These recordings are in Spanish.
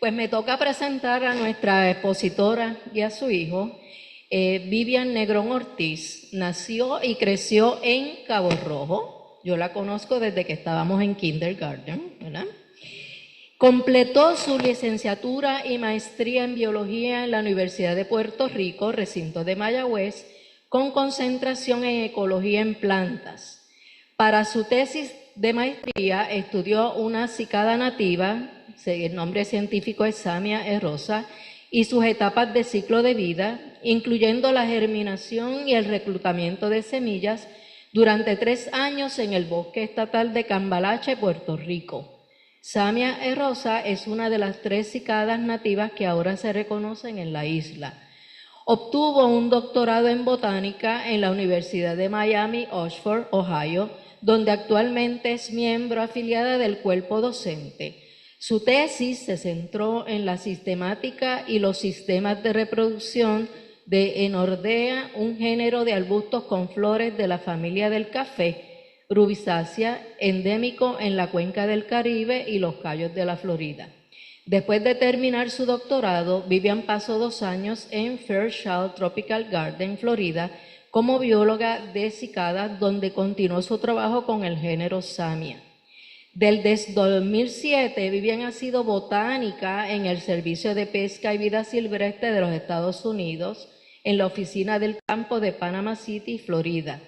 Pues me toca presentar a nuestra expositora y a su hijo. Vivian Negrón Ortiz nació y creció en Cabo Rojo. Yo la conozco desde que estábamos en kindergarten, ¿verdad? Completó su licenciatura y maestría en biología en la Universidad de Puerto Rico, recinto de Mayagüez, con concentración en ecología en plantas. Para su tesis de maestría estudió una cicada nativa, el nombre científico es Samia errosa, y sus etapas de ciclo de vida, incluyendo la germinación y el reclutamiento de semillas durante 3 años en el Bosque Estatal de Cambalache, Puerto Rico. Samia errosa es una de las 3 cicadas nativas que ahora se reconocen en la isla. Obtuvo un doctorado en botánica en la Universidad de Miami, Oxford, Ohio, donde actualmente es miembro afiliada del cuerpo docente. Su tesis se centró en la sistemática y los sistemas de reproducción de Enordea, un género de arbustos con flores de la familia del café, rubisácea, endémico en la cuenca del Caribe y los Cayos de la Florida. Después de terminar su doctorado, Vivian pasó 2 años en Fairchild Tropical Garden, Florida, como bióloga de cicadas, donde continuó su trabajo con el género Samia. Desde 2007, Vivian ha sido botánica en el Servicio de Pesca y Vida Silvestre de los Estados Unidos, en la oficina del campo de Panama City, Florida.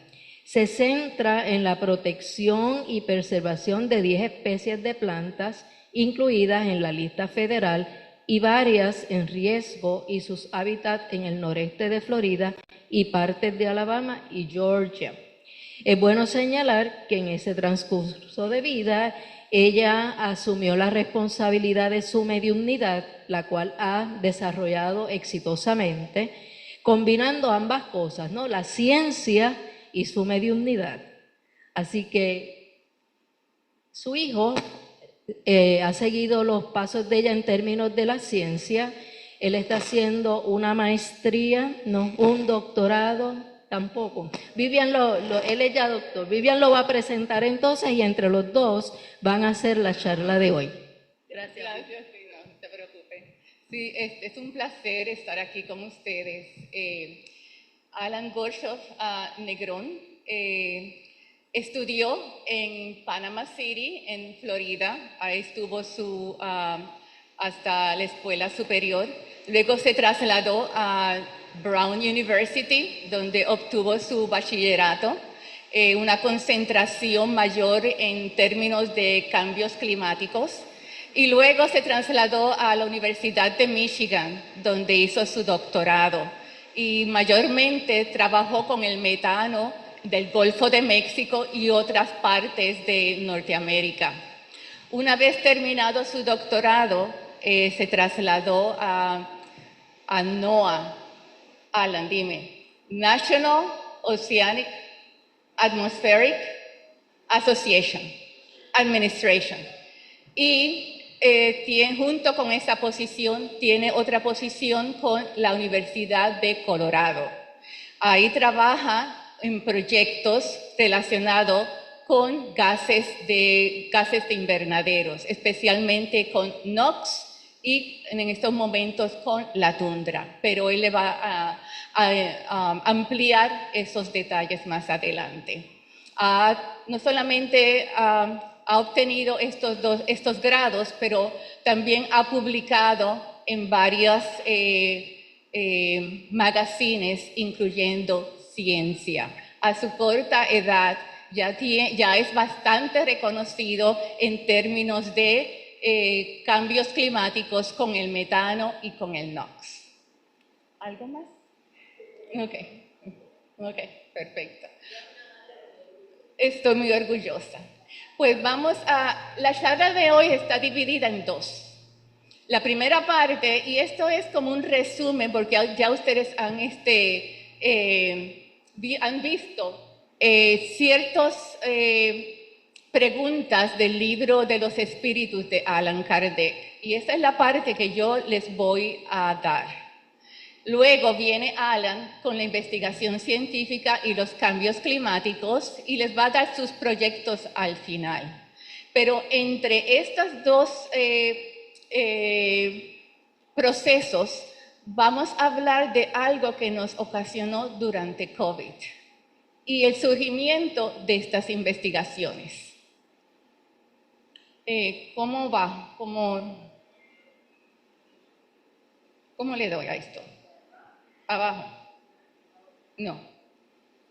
Se centra en la protección y preservación de 10 especies de plantas, incluidas en la lista federal, y varias en riesgo y sus hábitats en el noreste de Florida y partes de Alabama y Georgia. Es bueno señalar que en ese transcurso de vida ella asumió la responsabilidad de su mediunidad, la cual ha desarrollado exitosamente, combinando ambas cosas, ¿no? La ciencia y su mediunidad. Así que su hijo ha seguido los pasos de ella en términos de la ciencia. Él está haciendo una maestría, no un doctorado, tampoco. Vivian él es ya doctor. Vivian lo va a presentar entonces y entre los dos van a hacer la charla de hoy. Gracias. Gracias, sí, no te preocupes. Sí, es un placer estar aquí con ustedes. Alan Gorshoff Negrón estudió en Panama City, en Florida. Ahí estuvo hasta la escuela superior. Luego se trasladó a Brown University, donde obtuvo su bachillerato, una concentración mayor en términos de cambios climáticos. Y luego se trasladó a la Universidad de Michigan, donde hizo su doctorado. Y mayormente trabajó con el metano del Golfo de México y otras partes de Norteamérica. Una vez terminado su doctorado, se trasladó a NOAA. Alan, dime. National Oceanic Atmospheric Administration. Y junto con esa posición, tiene otra posición con la Universidad de Colorado. Ahí trabaja en proyectos relacionados con gases de invernaderos, especialmente con NOx y en estos momentos con la tundra. Pero él le va a ampliar esos detalles más adelante. No solamente ha obtenido estos grados, pero también ha publicado en varios magazines, incluyendo Ciencia. A su corta edad ya es bastante reconocido en términos de cambios climáticos con el metano y con el NOx. ¿Algo más? Ok, perfecto. Estoy muy orgullosa. Pues la charla de hoy está dividida en 2. La primera parte, y esto es como un resumen, porque ya ustedes han visto ciertas preguntas del libro de los espíritus de Allan Kardec. Y esa es la parte que yo les voy a dar. Luego viene Alan con la investigación científica y los cambios climáticos y les va a dar sus proyectos al final. Pero entre estas dos procesos, vamos a hablar de algo que nos ocasionó durante COVID y el surgimiento de estas investigaciones. ¿Cómo va? ¿Cómo le doy a esto? ¿Abajo? No.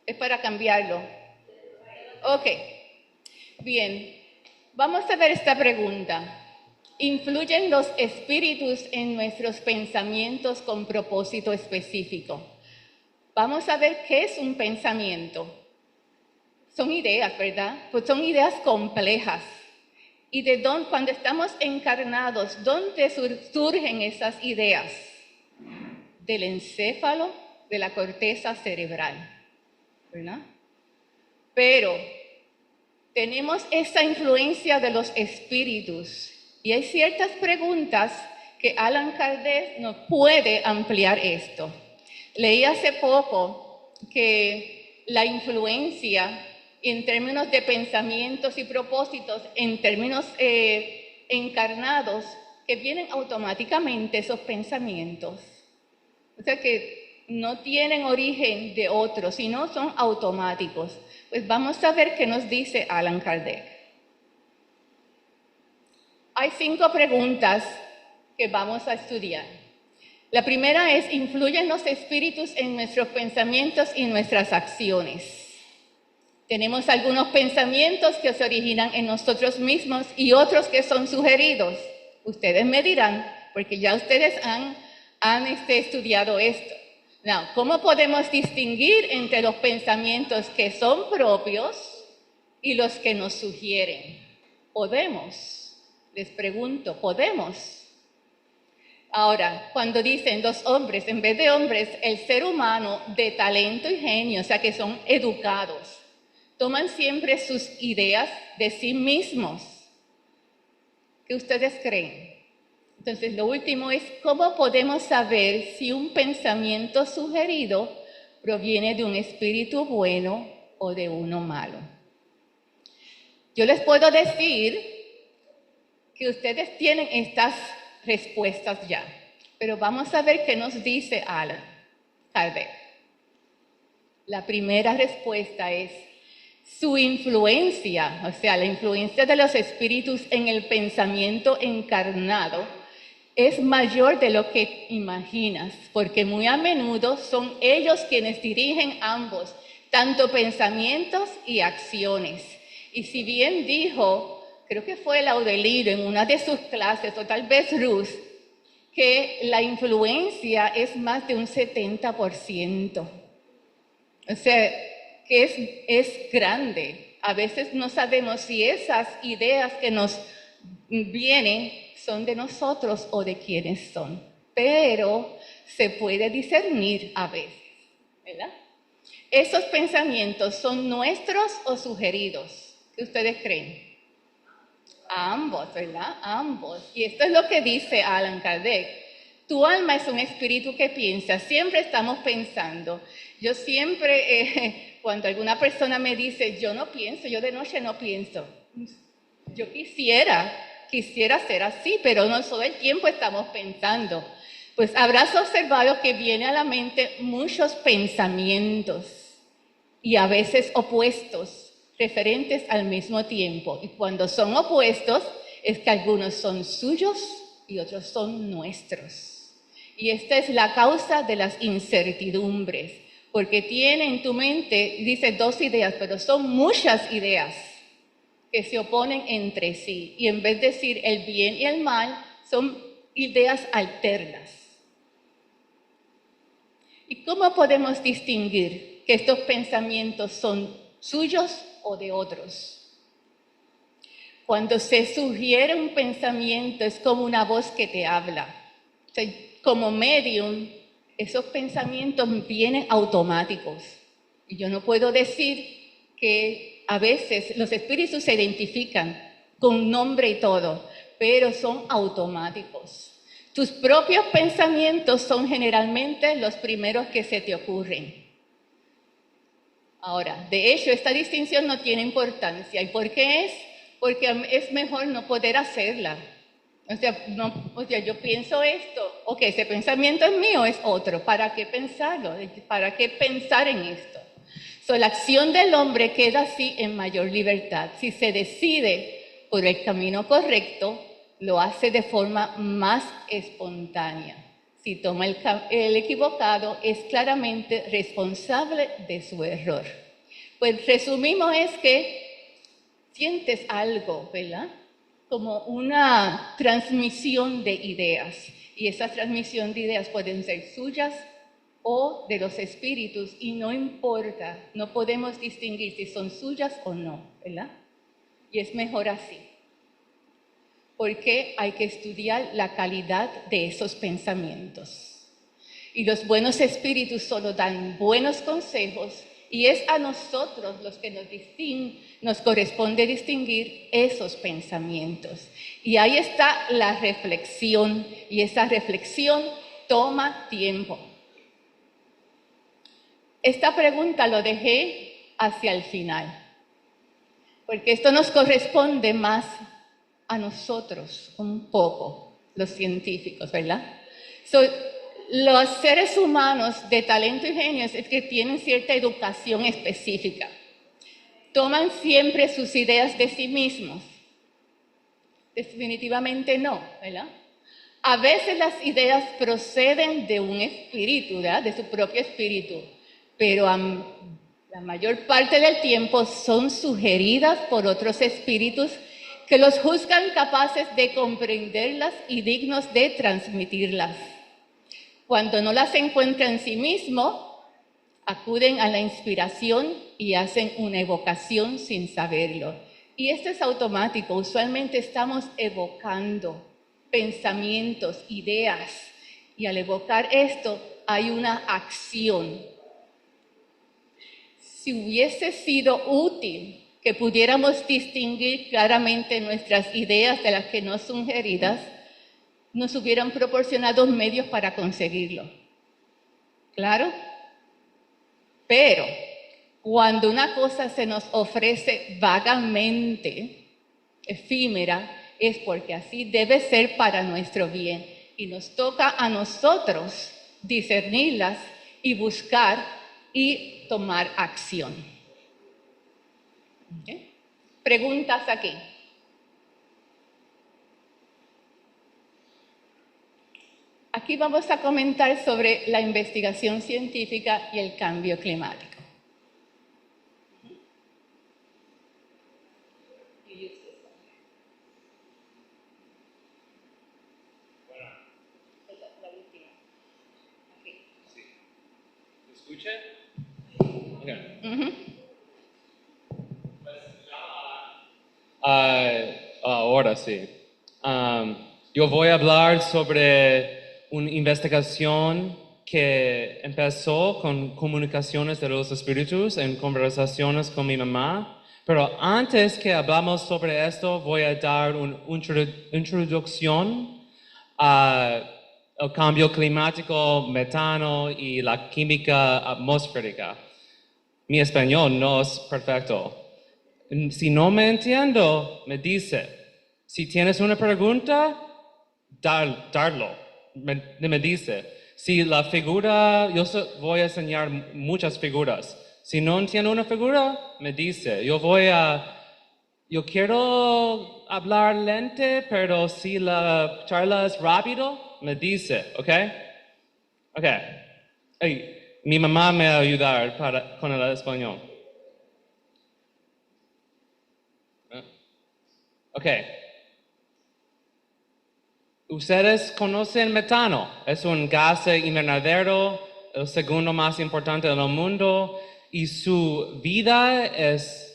Es para cambiarlo. Ok. Bien. Vamos a ver esta pregunta. ¿Influyen los espíritus en nuestros pensamientos con propósito específico? Vamos a ver qué es un pensamiento. Son ideas, ¿verdad? Pues son ideas complejas. ¿Y de dónde, cuando estamos encarnados, dónde surgen esas ideas? Del encéfalo, de la corteza cerebral, ¿verdad? Pero tenemos esa influencia de los espíritus y hay ciertas preguntas que Allan Kardec nos puede ampliar esto. Leí hace poco que la influencia en términos de pensamientos y propósitos, en términos encarnados, que vienen automáticamente esos pensamientos. O sea que no tienen origen de otros, sino son automáticos. Pues vamos a ver qué nos dice Allan Kardec. Hay 5 preguntas que vamos a estudiar. La primera es, ¿influyen los espíritus en nuestros pensamientos y nuestras acciones? Tenemos algunos pensamientos que se originan en nosotros mismos y otros que son sugeridos. Ustedes me dirán, porque ya ustedes han estudiado esto. Now, ¿cómo podemos distinguir entre los pensamientos que son propios y los que nos sugieren? ¿Podemos? Les pregunto, ¿podemos? Ahora, cuando dicen los hombres, en vez de hombres, el ser humano de talento y genio, o sea que son educados, toman siempre sus ideas de sí mismos. ¿Qué ustedes creen? Entonces, lo último es, ¿cómo podemos saber si un pensamiento sugerido proviene de un espíritu bueno o de uno malo? Yo les puedo decir que ustedes tienen estas respuestas ya, pero vamos a ver qué nos dice Allan Kardec. La primera respuesta es su influencia, o sea, la influencia de los espíritus en el pensamiento encarnado es mayor de lo que imaginas, porque muy a menudo son ellos quienes dirigen ambos, tanto pensamientos y acciones. Y si bien dijo, creo que fue Laudelino en una de sus clases, o tal vez Ruth, que la influencia es más de un 70%. O sea, que es grande. A veces no sabemos si esas ideas que nos vienen son de nosotros o de quienes son, pero se puede discernir a veces, ¿verdad? ¿Esos pensamientos son nuestros o sugeridos? ¿Qué ustedes creen? Ambos, ¿verdad? Ambos. Y esto es lo que dice Allan Kardec. Tu alma es un espíritu que piensa, siempre estamos pensando. Yo siempre, cuando alguna persona me dice, yo no pienso, yo de noche no pienso. Yo quisiera ser así, pero no todo el tiempo estamos pensando. Pues habrás observado que viene a la mente muchos pensamientos y a veces opuestos, referentes al mismo tiempo. Y cuando son opuestos, es que algunos son suyos y otros son nuestros. Y esta es la causa de las incertidumbres, porque tiene en tu mente, dice 2 ideas, pero son muchas ideas que se oponen entre sí. Y en vez de decir el bien y el mal, son ideas alternas. ¿Y cómo podemos distinguir que estos pensamientos son suyos o de otros? Cuando se sugiere un pensamiento es como una voz que te habla. O sea, como medium, esos pensamientos vienen automáticos. Y yo no puedo decir que a veces los espíritus se identifican con nombre y todo, pero son automáticos. Tus propios pensamientos son generalmente los primeros que se te ocurren. Ahora, de hecho, esta distinción no tiene importancia. ¿Y por qué es? Porque es mejor no poder hacerla. O sea, yo pienso esto, ok, ese pensamiento es mío, es otro. ¿Para qué pensarlo? ¿Para qué pensar en esto? La acción del hombre queda así en mayor libertad. Si se decide por el camino correcto, lo hace de forma más espontánea. Si toma el equivocado, es claramente responsable de su error. Pues resumimos es que sientes algo, ¿verdad? Como una transmisión de ideas. Y esa transmisión de ideas pueden ser suyas o de los espíritus, y no importa, no podemos distinguir si son suyas o no, ¿verdad? Y es mejor así, porque hay que estudiar la calidad de esos pensamientos. Y los buenos espíritus solo dan buenos consejos, y es a nosotros los que nos corresponde distinguir esos pensamientos. Y ahí está la reflexión, y esa reflexión toma tiempo. Esta pregunta lo dejé hacia el final, porque esto nos corresponde más a nosotros un poco, los científicos, ¿verdad? Los seres humanos de talento y genios es que tienen cierta educación específica. ¿Toman siempre sus ideas de sí mismos? Definitivamente no, ¿verdad? A veces las ideas proceden de un espíritu, ¿verdad? De su propio espíritu, pero la mayor parte del tiempo son sugeridas por otros espíritus que los juzgan capaces de comprenderlas y dignos de transmitirlas. Cuando no las encuentran en sí mismo, acuden a la inspiración y hacen una evocación sin saberlo. Y esto es automático. Usualmente estamos evocando pensamientos, ideas, y al evocar esto hay una acción. Si hubiese sido útil que pudiéramos distinguir claramente nuestras ideas de las que no son sugeridas, nos hubieran proporcionado medios para conseguirlo. ¿Claro? Pero cuando una cosa se nos ofrece vagamente, efímera, es porque así debe ser para nuestro bien. Y nos toca a nosotros discernirlas y buscar y tomar acción. ¿Okay? Preguntas aquí. Aquí vamos a comentar sobre la investigación científica y el cambio climático. ¿Se escucha? Okay. Ahora sí. Yo voy a hablar sobre una investigación que empezó con comunicaciones de los espíritus en conversaciones con mi mamá. Pero antes que hablamos sobre esto, voy a dar una introducción al cambio climático, metano y la química atmosférica. Mi español no es perfecto. Si no me entiendo, me dice. Si tienes una pregunta, darlo. Me dice. Si la figura, voy a enseñar muchas figuras. Si no entiendo una figura, me dice. Yo quiero hablar lento, pero si la charla es rápido, me dice, ¿ok? Ok. Hey, mi mamá me va a ayudar con el español. Ok. Ustedes conocen metano. Es un gas invernadero, el segundo más importante del mundo, y su vida es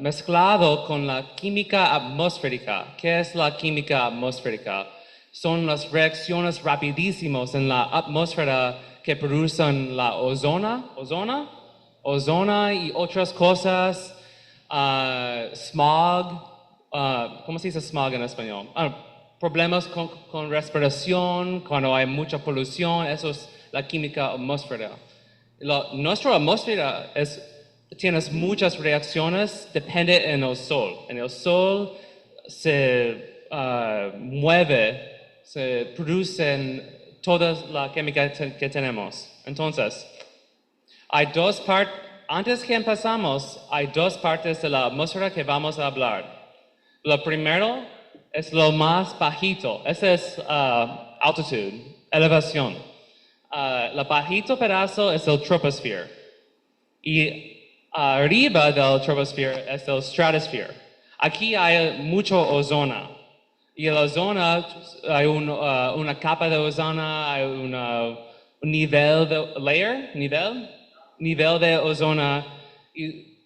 mezclado con la química atmosférica. ¿Qué es la química atmosférica? Son las reacciones rapidísimas en la atmósfera que producen la ozona y otras cosas, smog, ¿cómo se dice smog en español? Problemas con respiración, cuando hay mucha polución, eso es la química atmosférica. Nuestra atmósfera tiene muchas reacciones, depende en el sol. En el sol se se producen todas las químicas que tenemos. Entonces, antes que empezamos, hay dos partes de la atmósfera que vamos a hablar. Lo primero es lo más bajito, ese es altitude, elevación. El bajito pedazo es el troposphere. Y arriba del troposphere es el stratosphere. Aquí hay mucho ozono. Y el ozono, hay una capa de ozono, hay un nivel de ozono. Y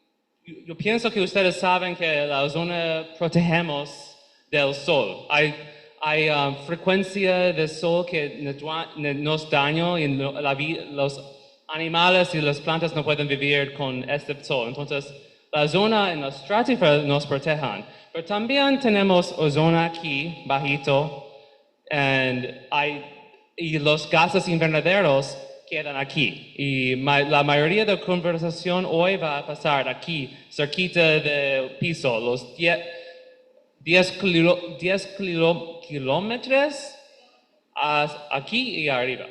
yo pienso que ustedes saben que la ozono protegemos del sol. Hay frecuencia de sol que nos daña y los animales y las plantas no pueden vivir con este sol. Entonces, la zona en la estratosfera nos protejan. Pero también tenemos ozono aquí, bajito, y los gases invernaderos quedan aquí. Y la mayoría de la conversación hoy va a pasar aquí, cerquita del piso, los 10 kilómetros aquí y arriba.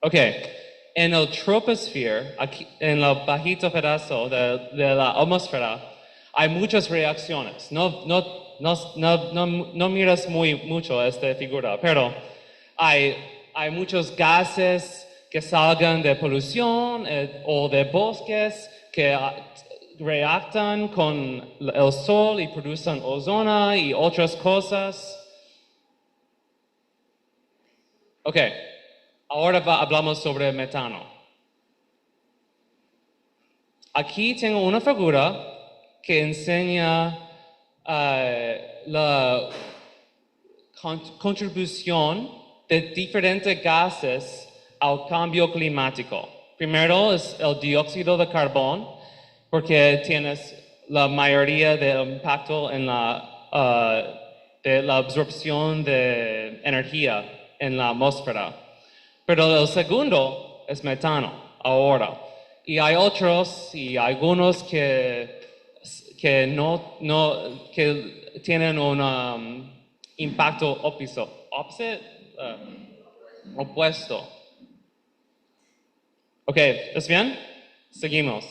Ok, en el troposphere, aquí, en el bajito pedazo de la atmósfera, hay muchas reacciones. No miras mucho esta figura, pero hay muchos gases que salgan de polución o de bosques que reactan con el sol y producen ozono y otras cosas. Ok, ahora hablamos sobre metano. Aquí tengo una figura que enseña la contribución de diferentes gases al cambio climático. Primero es el dióxido de carbono, porque tienes la mayoría del impacto en de la absorción de energía en la atmósfera. Pero el segundo es metano, ahora. Y hay otros y algunos que tienen un impacto opuesto. Ok, ¿es bien? Seguimos.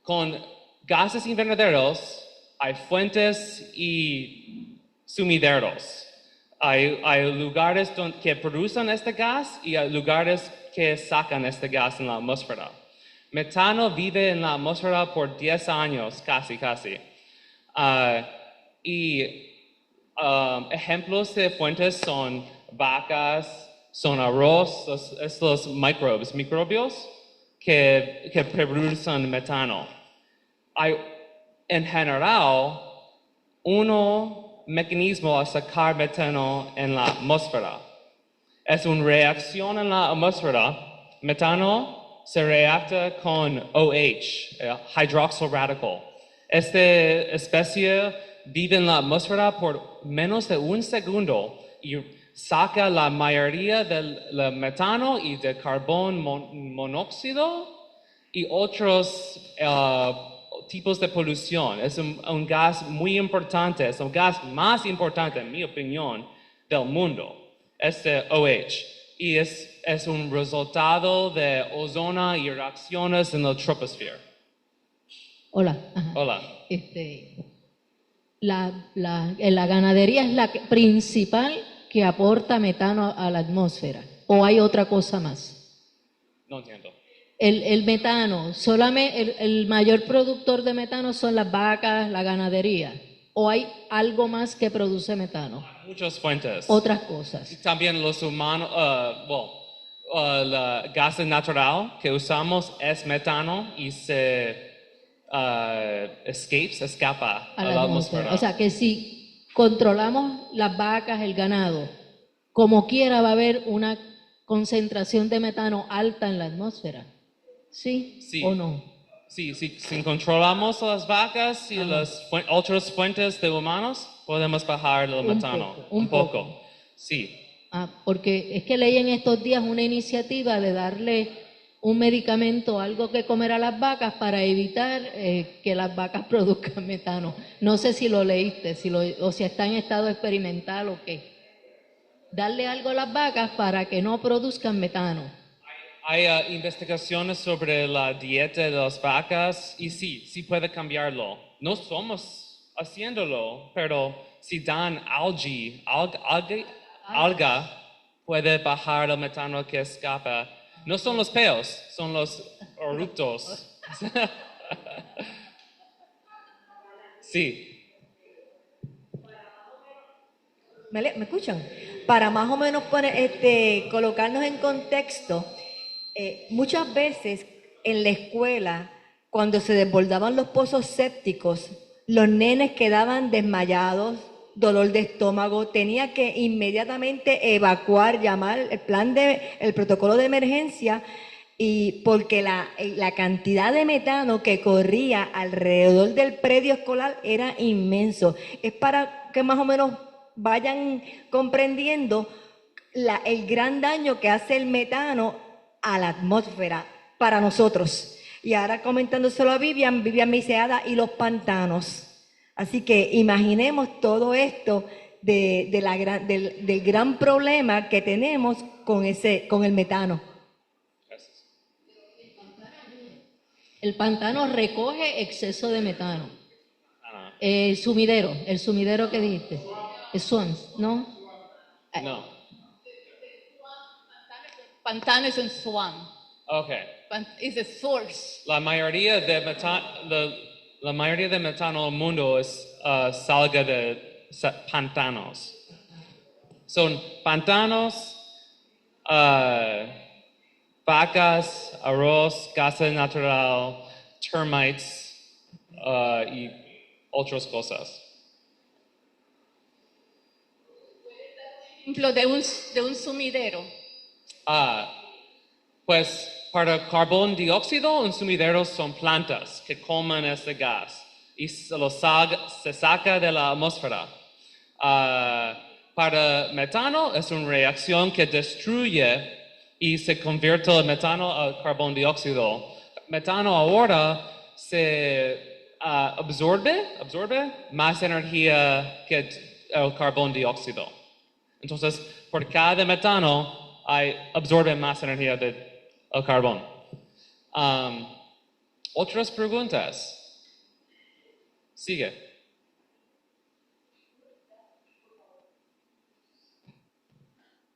Con gases invernaderos hay fuentes y sumideros. Hay lugares que producen este gas y hay lugares que sacan este gas en la atmósfera. Metano vive en la atmósfera por 10 años, casi. Ejemplos de fuentes son vacas, son arroz, estos microbios que producen metano. Hay, en general, un mecanismo a sacar metano en la atmósfera. Es una reacción en la atmósfera. Metano se reacta con OH, hydroxyl radical. Esta especie vive en la atmósfera por menos de un segundo y saca la mayoría del metano y de carbón monóxido y otros tipos de polución. Es un gas muy importante, es el gas más importante, en mi opinión, del mundo, este OH. Y es un resultado de ozono y reacciones en el troposphere. Hola. Ajá. Hola. La ganadería es la principal que aporta metano a la atmósfera. ¿O hay otra cosa más? No entiendo. El metano, solamente el mayor productor de metano son las vacas, la ganadería. ¿O hay algo más que produce metano? Muchas fuentes. Otras cosas. También los humanos, el gas natural que usamos es metano y se escapa a la atmósfera. O sea que si controlamos las vacas, el ganado, como quiera va a haber una concentración de metano alta en la atmósfera. ¿Sí o no? Sí, si controlamos las vacas y las otras fuentes de humanos, podemos bajar el metano. Un poco. Sí. Porque es que leí en estos días una iniciativa de darle un medicamento, algo que comer a las vacas para evitar que las vacas produzcan metano. No sé si lo leíste, o si está en estado experimental o qué. Darle algo a las vacas para que no produzcan metano. Hay investigaciones sobre la dieta de las vacas y sí puede cambiarlo. No somos haciéndolo, pero si dan alga, puede bajar el metano que escapa. No son los peos, son los eructos. Sí. ¿Me escuchan? Para más o menos colocarnos en contexto, muchas veces en la escuela, cuando se desbordaban los pozos sépticos, los nenes quedaban desmayados, dolor de estómago, tenía que inmediatamente evacuar, llamar el protocolo de emergencia, y porque la cantidad de metano que corría alrededor del predio escolar era inmenso. Es para que más o menos vayan comprendiendo el gran daño que hace el metano a la atmósfera para nosotros. Y ahora comentándoselo a Vivian me dice, Ada, y los pantanos. Así que imaginemos todo esto del gran problema que tenemos con el metano. El pantano recoge exceso de metano. El sumidero que dijiste. El swamp, ¿no? No. Pantano es un swamp. Okay. Is a source. La mayoría de metano en el mundo salga de pantanos. Son pantanos, vacas, arroz, gas natural, termites y otras cosas. Ejemplo de un sumidero. Pues para carbón dióxido, un sumidero son plantas que comen ese gas y se saca de la atmósfera. Para metano es una reacción que destruye y se convierte el metano al carbón dióxido. Metano ahora se absorbe más energía que el carbón dióxido. Entonces, por cada metano absorbe más energía del carbón. ¿Otras preguntas? Sigue.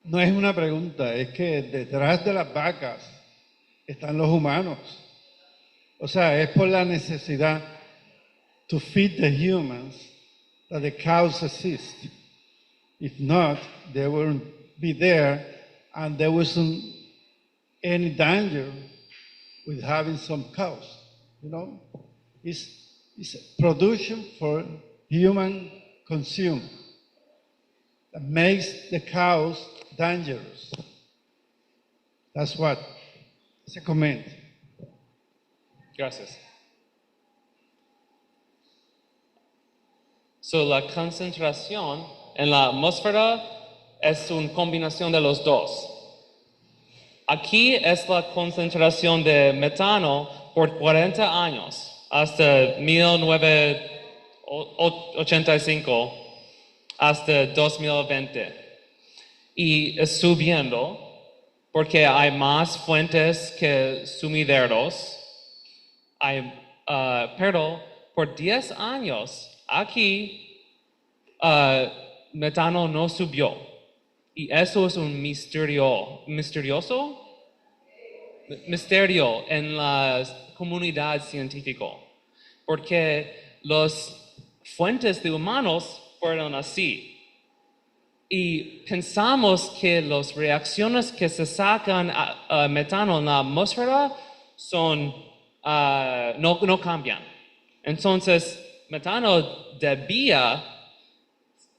No es una pregunta, es que detrás de las vacas están los humanos. O sea, es por la necesidad to feed the humans that the cows exist. If not, they wouldn't be there and there wasn't any danger with having some cows. You know, it's production for human consume that makes the cows dangerous. That's what. It's a comment. Gracias. So, la concentración en la atmósfera es una combinación de los dos. Aquí es la concentración de metano por 40 años, hasta 1985, hasta 2020. Y es subiendo porque hay más fuentes que sumideros. Pero por 10 años aquí metano no subió. Y eso es un misterio en la comunidad científica. Porque las fuentes de humanos fueron así. Y pensamos que las reacciones que se sacan a metano en la atmósfera son, no cambian. Entonces, metano debía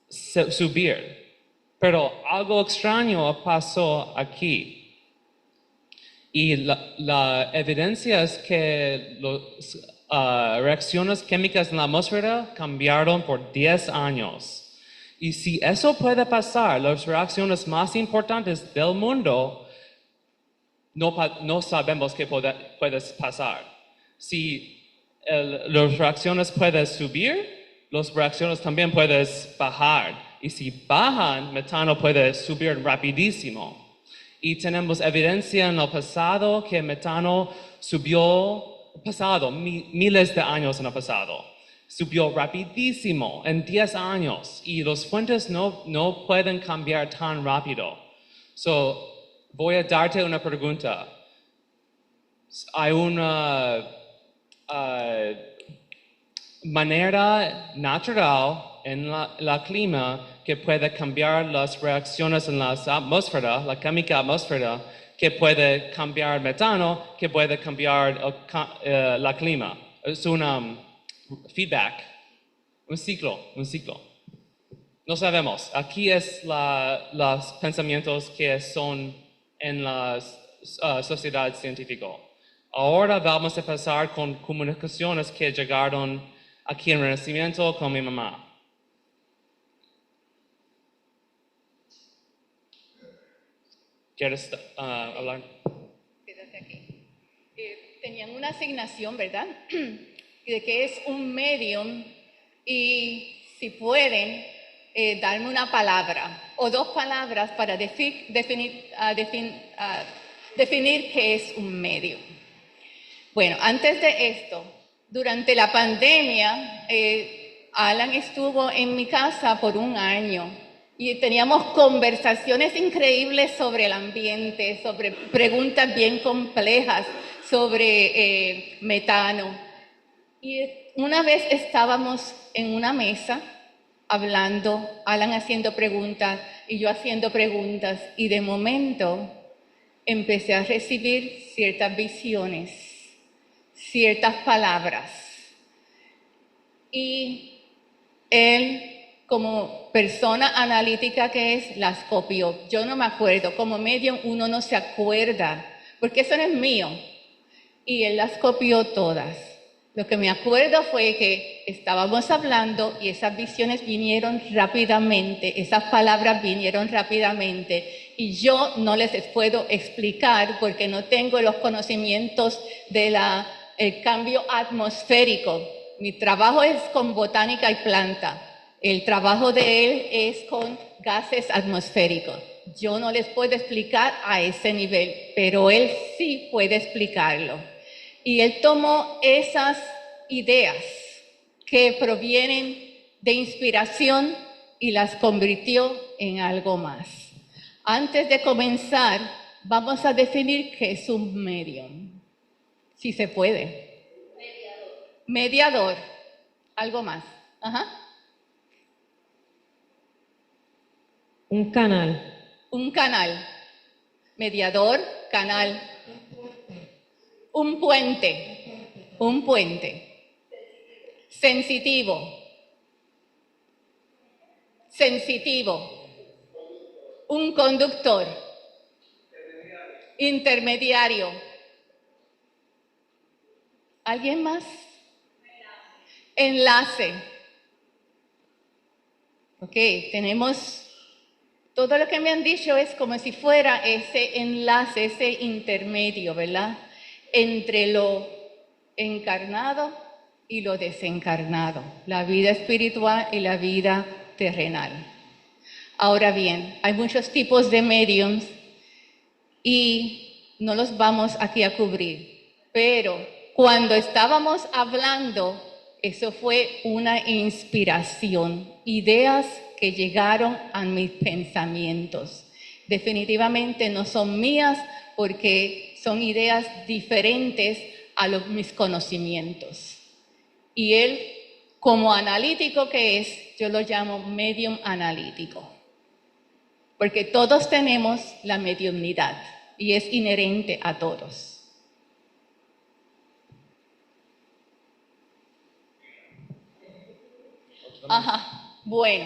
subir. Pero algo extraño pasó aquí. Y la evidencia es que las reacciones químicas en la atmósfera cambiaron por 10 años. Y si eso puede pasar, las reacciones más importantes del mundo no sabemos qué puedes pasar. Si las reacciones pueden subir, las reacciones también puedes bajar. Y si bajan, metano puede subir rapidísimo. Y tenemos evidencia en el pasado que metano subió, miles de años en el pasado, subió rapidísimo en 10 años. Y las fuentes no pueden cambiar tan rápido. So, voy a darte una pregunta. Hay una manera natural en la clima que puede cambiar las reacciones en la atmósfera, la química atmósfera, que puede cambiar metano, que puede cambiar la clima. Es un feedback, un ciclo. No sabemos. Aquí es los pensamientos que son en la sociedad científica. Ahora vamos a pasar con comunicaciones que llegaron aquí en Renacimiento con mi mamá. ¿Quieres hablar? Quédate aquí. Tenían una asignación, ¿verdad? De que es un medium y si pueden darme una palabra o dos palabras para definir qué es un medium. Bueno, antes de esto, durante la pandemia, Alan estuvo en mi casa por un año y teníamos conversaciones increíbles sobre el ambiente, sobre preguntas bien complejas, sobre metano. Y una vez estábamos en una mesa hablando, Alan haciendo preguntas y yo haciendo preguntas, y de momento empecé a recibir ciertas visiones, ciertas palabras. Y él, como persona analítica que es, las copió. Yo no me acuerdo, como medium uno no se acuerda, porque eso no es mío. Y él las copió todas. Lo que me acuerdo fue que estábamos hablando y esas visiones vinieron rápidamente, esas palabras vinieron rápidamente y yo no les puedo explicar porque no tengo los conocimientos del cambio atmosférico. Mi trabajo es con botánica y planta. El trabajo de él es con gases atmosféricos. Yo no les puedo explicar a ese nivel, pero él sí puede explicarlo. Y él tomó esas ideas que provienen de inspiración y las convirtió en algo más. Antes de comenzar, vamos a definir qué es un medium. Si se puede. Mediador. Algo más. Ajá. Un canal. Un canal. Mediador, canal. Un puente. Un puente. Sensitivo. Sensitivo. Un conductor. Intermediario. ¿Alguien más? Enlace. Ok, tenemos todo lo que me han dicho es como si fuera ese enlace, ese intermedio, ¿verdad? Entre lo encarnado y lo desencarnado, la vida espiritual y la vida terrenal. Ahora bien, hay muchos tipos de mediums y no los vamos aquí a cubrir, pero cuando estábamos hablando, eso fue una inspiración, ideas que llegaron a mis pensamientos. Definitivamente no son mías porque son ideas diferentes a mis conocimientos. Y él, como analítico que es, yo lo llamo medium analítico. Porque todos tenemos la mediumnidad y es inherente a todos. Ajá, bueno,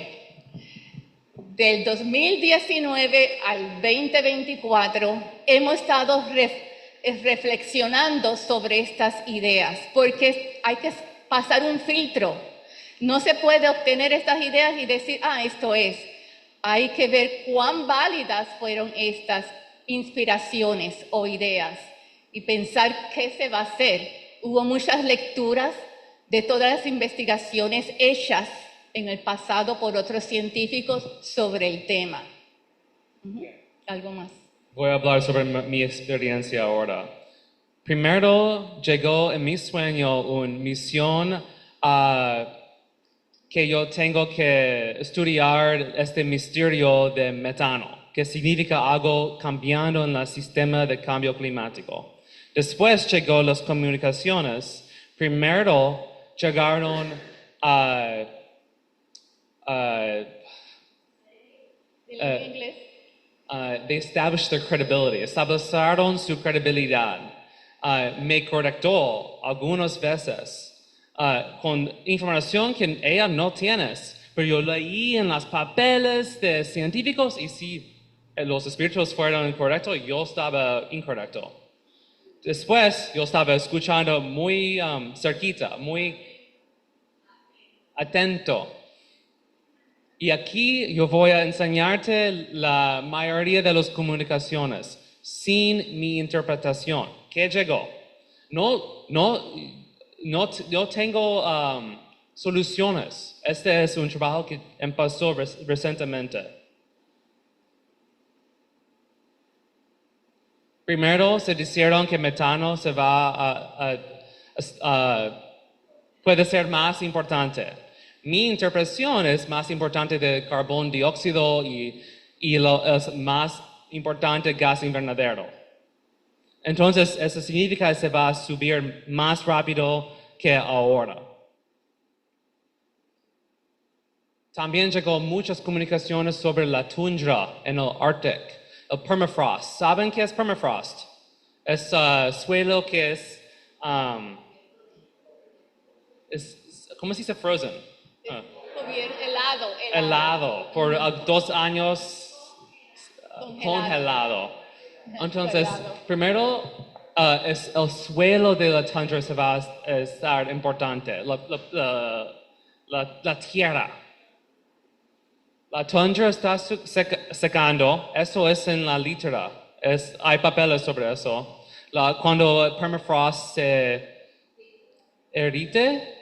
del 2019 al 2024 hemos estado reflexionando sobre estas ideas, porque hay que pasar un filtro. No se puede obtener estas ideas y decir, esto es. Hay que ver cuán válidas fueron estas inspiraciones o ideas y pensar qué se va a hacer. Hubo muchas lecturas de todas las investigaciones hechas en el pasado por otros científicos sobre el tema. ¿Algo más? Voy a hablar sobre mi experiencia ahora. Primero llegó en mi sueño una misión que yo tengo que estudiar este misterio de metano, que significa algo cambiando en el sistema de cambio climático. Después llegó las comunicaciones. Primero llegaron ¿En inglés? they established their credibility, establecieron su credibilidad. Me correctó algunas veces con información que ella no tiene, pero yo leí en los papeles de científicos y si los espíritus fueron correctos, yo estaba incorrecto. Después yo estaba escuchando muy cerquita, muy atento. Y aquí yo voy a enseñarte la mayoría de las comunicaciones sin mi interpretación. ¿Qué llegó? No tengo soluciones. Este es un trabajo que empezó recientemente. Primero se dijeron que metano se va puede ser más importante. Mi interpretación es más importante de carbón dióxido y es más importante gas invernadero. Entonces, eso significa que se va a subir más rápido que ahora. También llegó muchas comunicaciones sobre la tundra en el Ártico, el permafrost. ¿Saben qué es permafrost? Es suelo que es ¿cómo se dice frozen? Helado por 2 años congelado. Entonces, primero es el suelo de la tundra se va a estar importante, la tierra. La tundra está secando, eso es en la literatura, hay papeles sobre eso. Cuando el permafrost se derrite,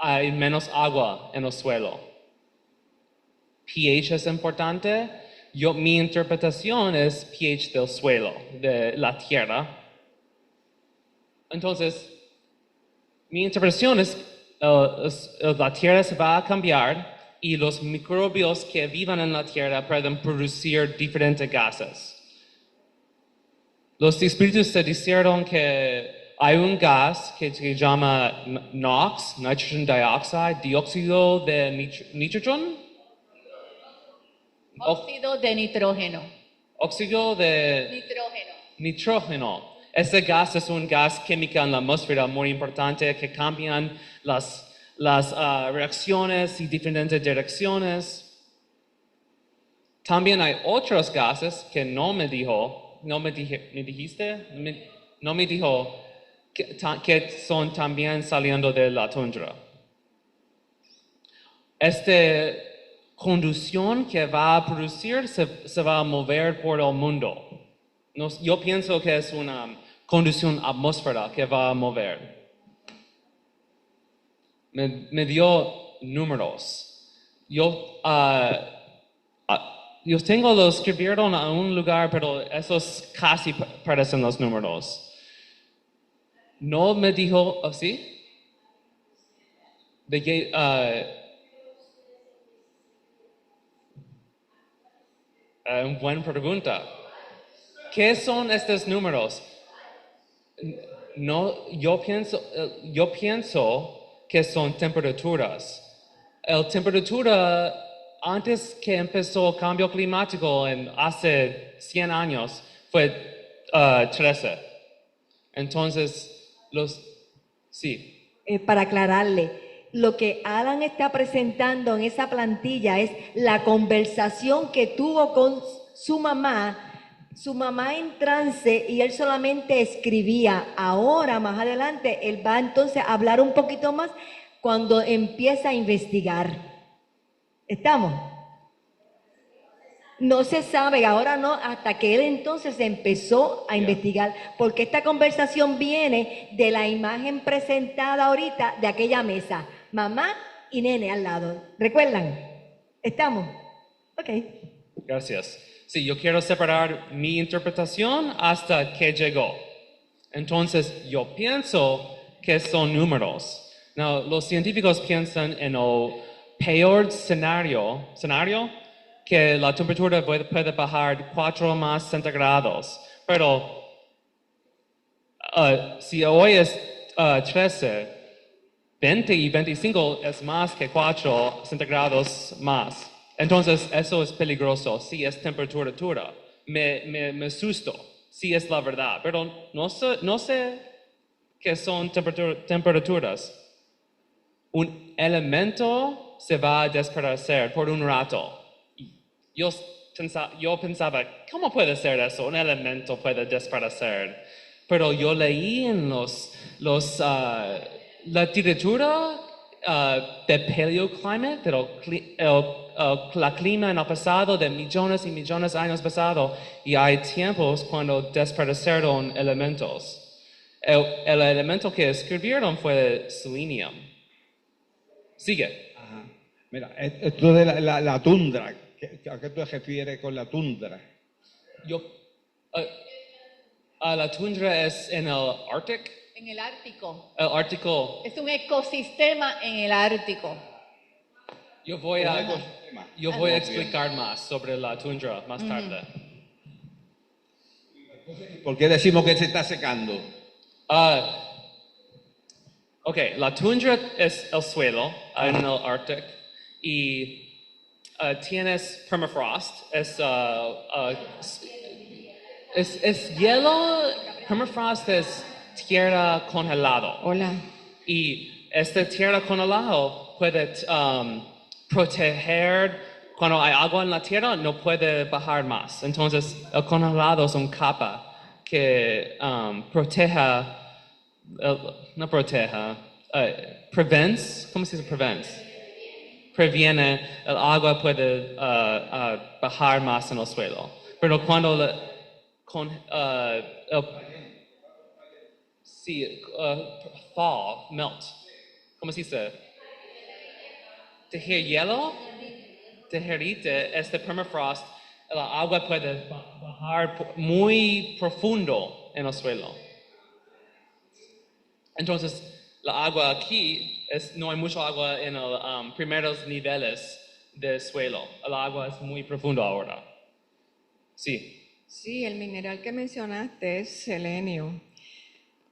hay menos agua en el suelo. pH es importante. Mi interpretación es pH del suelo, de la tierra. Entonces, mi interpretación es la tierra se va a cambiar y los microbios que vivan en la tierra pueden producir diferentes gases. Los espíritus se dijeron que hay un gas que se llama NOx, nitrogen dioxide, dióxido de nitrógeno. Óxido de nitrógeno. Óxido de nitrógeno. Este gas es un gas químico en la atmósfera muy importante que cambian las reacciones y diferentes direcciones. También hay otros gases que no me dijo que son también saliendo de la tundra. Esta conducción que va a producir se va a mover por el mundo. Yo pienso que es una conducción atmósfera que va a mover. Me dio números. Yo tengo lo escribieron a un lugar, pero esos casi parecen los números. No me dijo así. De que una buena pregunta. ¿Qué son estos números? No, yo pienso que son temperaturas. La temperatura antes que empezó el cambio climático hace 100 años fue 13. Entonces, sí. Para aclararle, lo que Alan está presentando en esa plantilla es la conversación que tuvo con su mamá en trance y él solamente escribía. Ahora, más adelante, él va entonces a hablar un poquito más cuando empieza a investigar. ¿Estamos? No se sabe, ahora no, hasta que él entonces empezó a investigar, porque esta conversación viene de la imagen presentada ahorita de aquella mesa, mamá y nene al lado. ¿Recuerdan? ¿Estamos? Ok. Gracias. Sí, yo quiero separar mi interpretación hasta que llegó. Entonces, yo pienso que son números. Now, los científicos piensan en el peor escenario que la temperatura puede bajar 4 más centígrados. Pero si hoy es 13, 20 y 25 es más que 4 centígrados más. Entonces, eso es peligroso. Si es temperatura, me asusto. Si es la verdad. Pero no sé qué son temperaturas. Un elemento se va a desaparecer por un rato. Yo pensaba, ¿cómo puede ser eso? Un elemento puede desaparecer. Pero yo leí en la literatura de paleoclimate, la clima en el pasado de millones y millones de años pasado, y hay tiempos cuando desaparecieron elementos. El elemento que escribieron fue selenium. Sigue. Ajá. Mira, esto de la tundra, ¿a qué tú te refieres con la tundra? La tundra es en el Ártico. En el Ártico. El Ártico. Es un ecosistema en el Ártico. Yo voy a explicar más sobre la tundra más tarde. ¿Por qué decimos que se está secando? Ok, la tundra es el suelo en el Ártico y tienes permafrost, es hielo, permafrost es tierra congelado. Hola. Y esta tierra congelado puede proteger, cuando hay agua en la tierra no puede bajar más. Entonces el congelado es una capa que proteja. No proteja, ¿cómo se dice previene el agua puede bajar más en el suelo. Pero cuando fall, melt, ¿cómo se dice? Derrite este permafrost, el agua puede bajar muy profundo en el suelo. Entonces, la agua aquí, no hay mucha agua en los primeros niveles del suelo. El agua es muy profundo ahora. Sí. Sí, el mineral que mencionaste es selenio.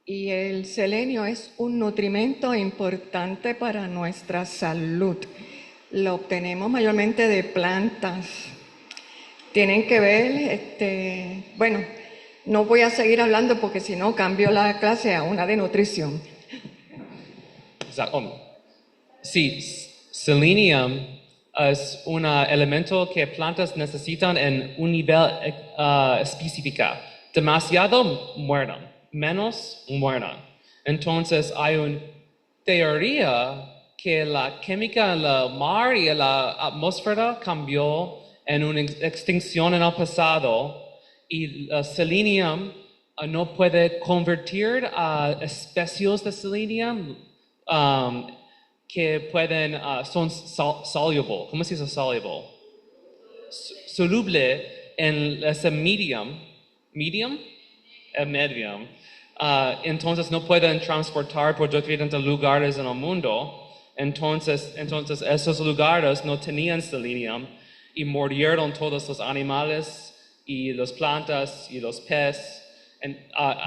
Y el selenio es un nutrimento importante para nuestra salud. Lo obtenemos mayormente de plantas. Tienen que ver, bueno, no voy a seguir hablando porque si no cambio la clase a una de nutrición. Exacto. Sí, selenium es un elemento que plantas necesitan en un nivel específico. Demasiado mueren, menos mueren. Entonces hay una teoría que la química en el mar y en la atmósfera cambió en una extinción en el pasado. Y el selenium no puede convertir a especies de selenium que son soluble. ¿Cómo se dice soluble? Soluble en ese medium. Entonces no pueden transportar por diferentes lugares en el mundo. Entonces esos lugares no tenían selenium y murieron todos los animales y las plantas y los peces.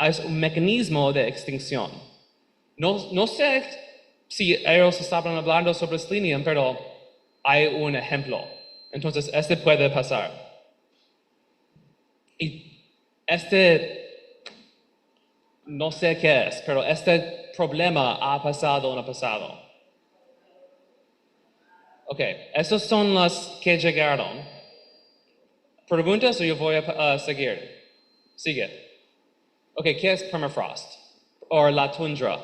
Es un mecanismo de extinción. No sé si ellos estaban hablando sobre selenium, pero hay un ejemplo. Entonces, puede pasar. Y no sé qué es, pero este problema ha pasado en el pasado. Ok, esos son los que llegaron. ¿Preguntas o yo voy a seguir? Sigue. Ok, ¿qué es permafrost? O la tundra.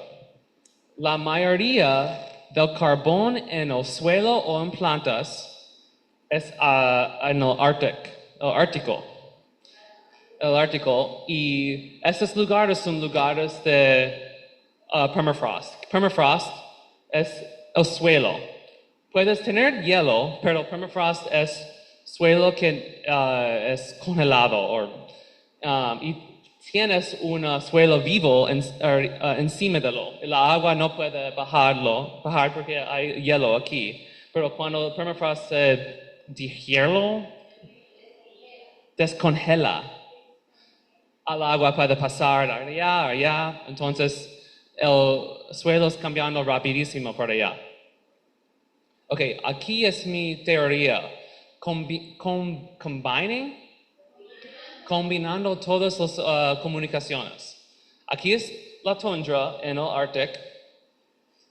La mayoría del carbón en el suelo o en plantas es en el Ártico. Ártico. El Ártico. Y estos lugares son lugares de permafrost. Permafrost es el suelo. Puedes tener hielo, pero permafrost es suelo que es congelado y tienes un suelo vivo encima de lo. La agua no puede bajar porque hay hielo aquí. Pero cuando el permafrost se digiere, descongela. El agua puede pasar allá. Entonces el suelo es cambiando rapidísimo por allá. Ok, aquí es mi teoría. Combinando todas las comunicaciones. Aquí es la tundra en el Ártico.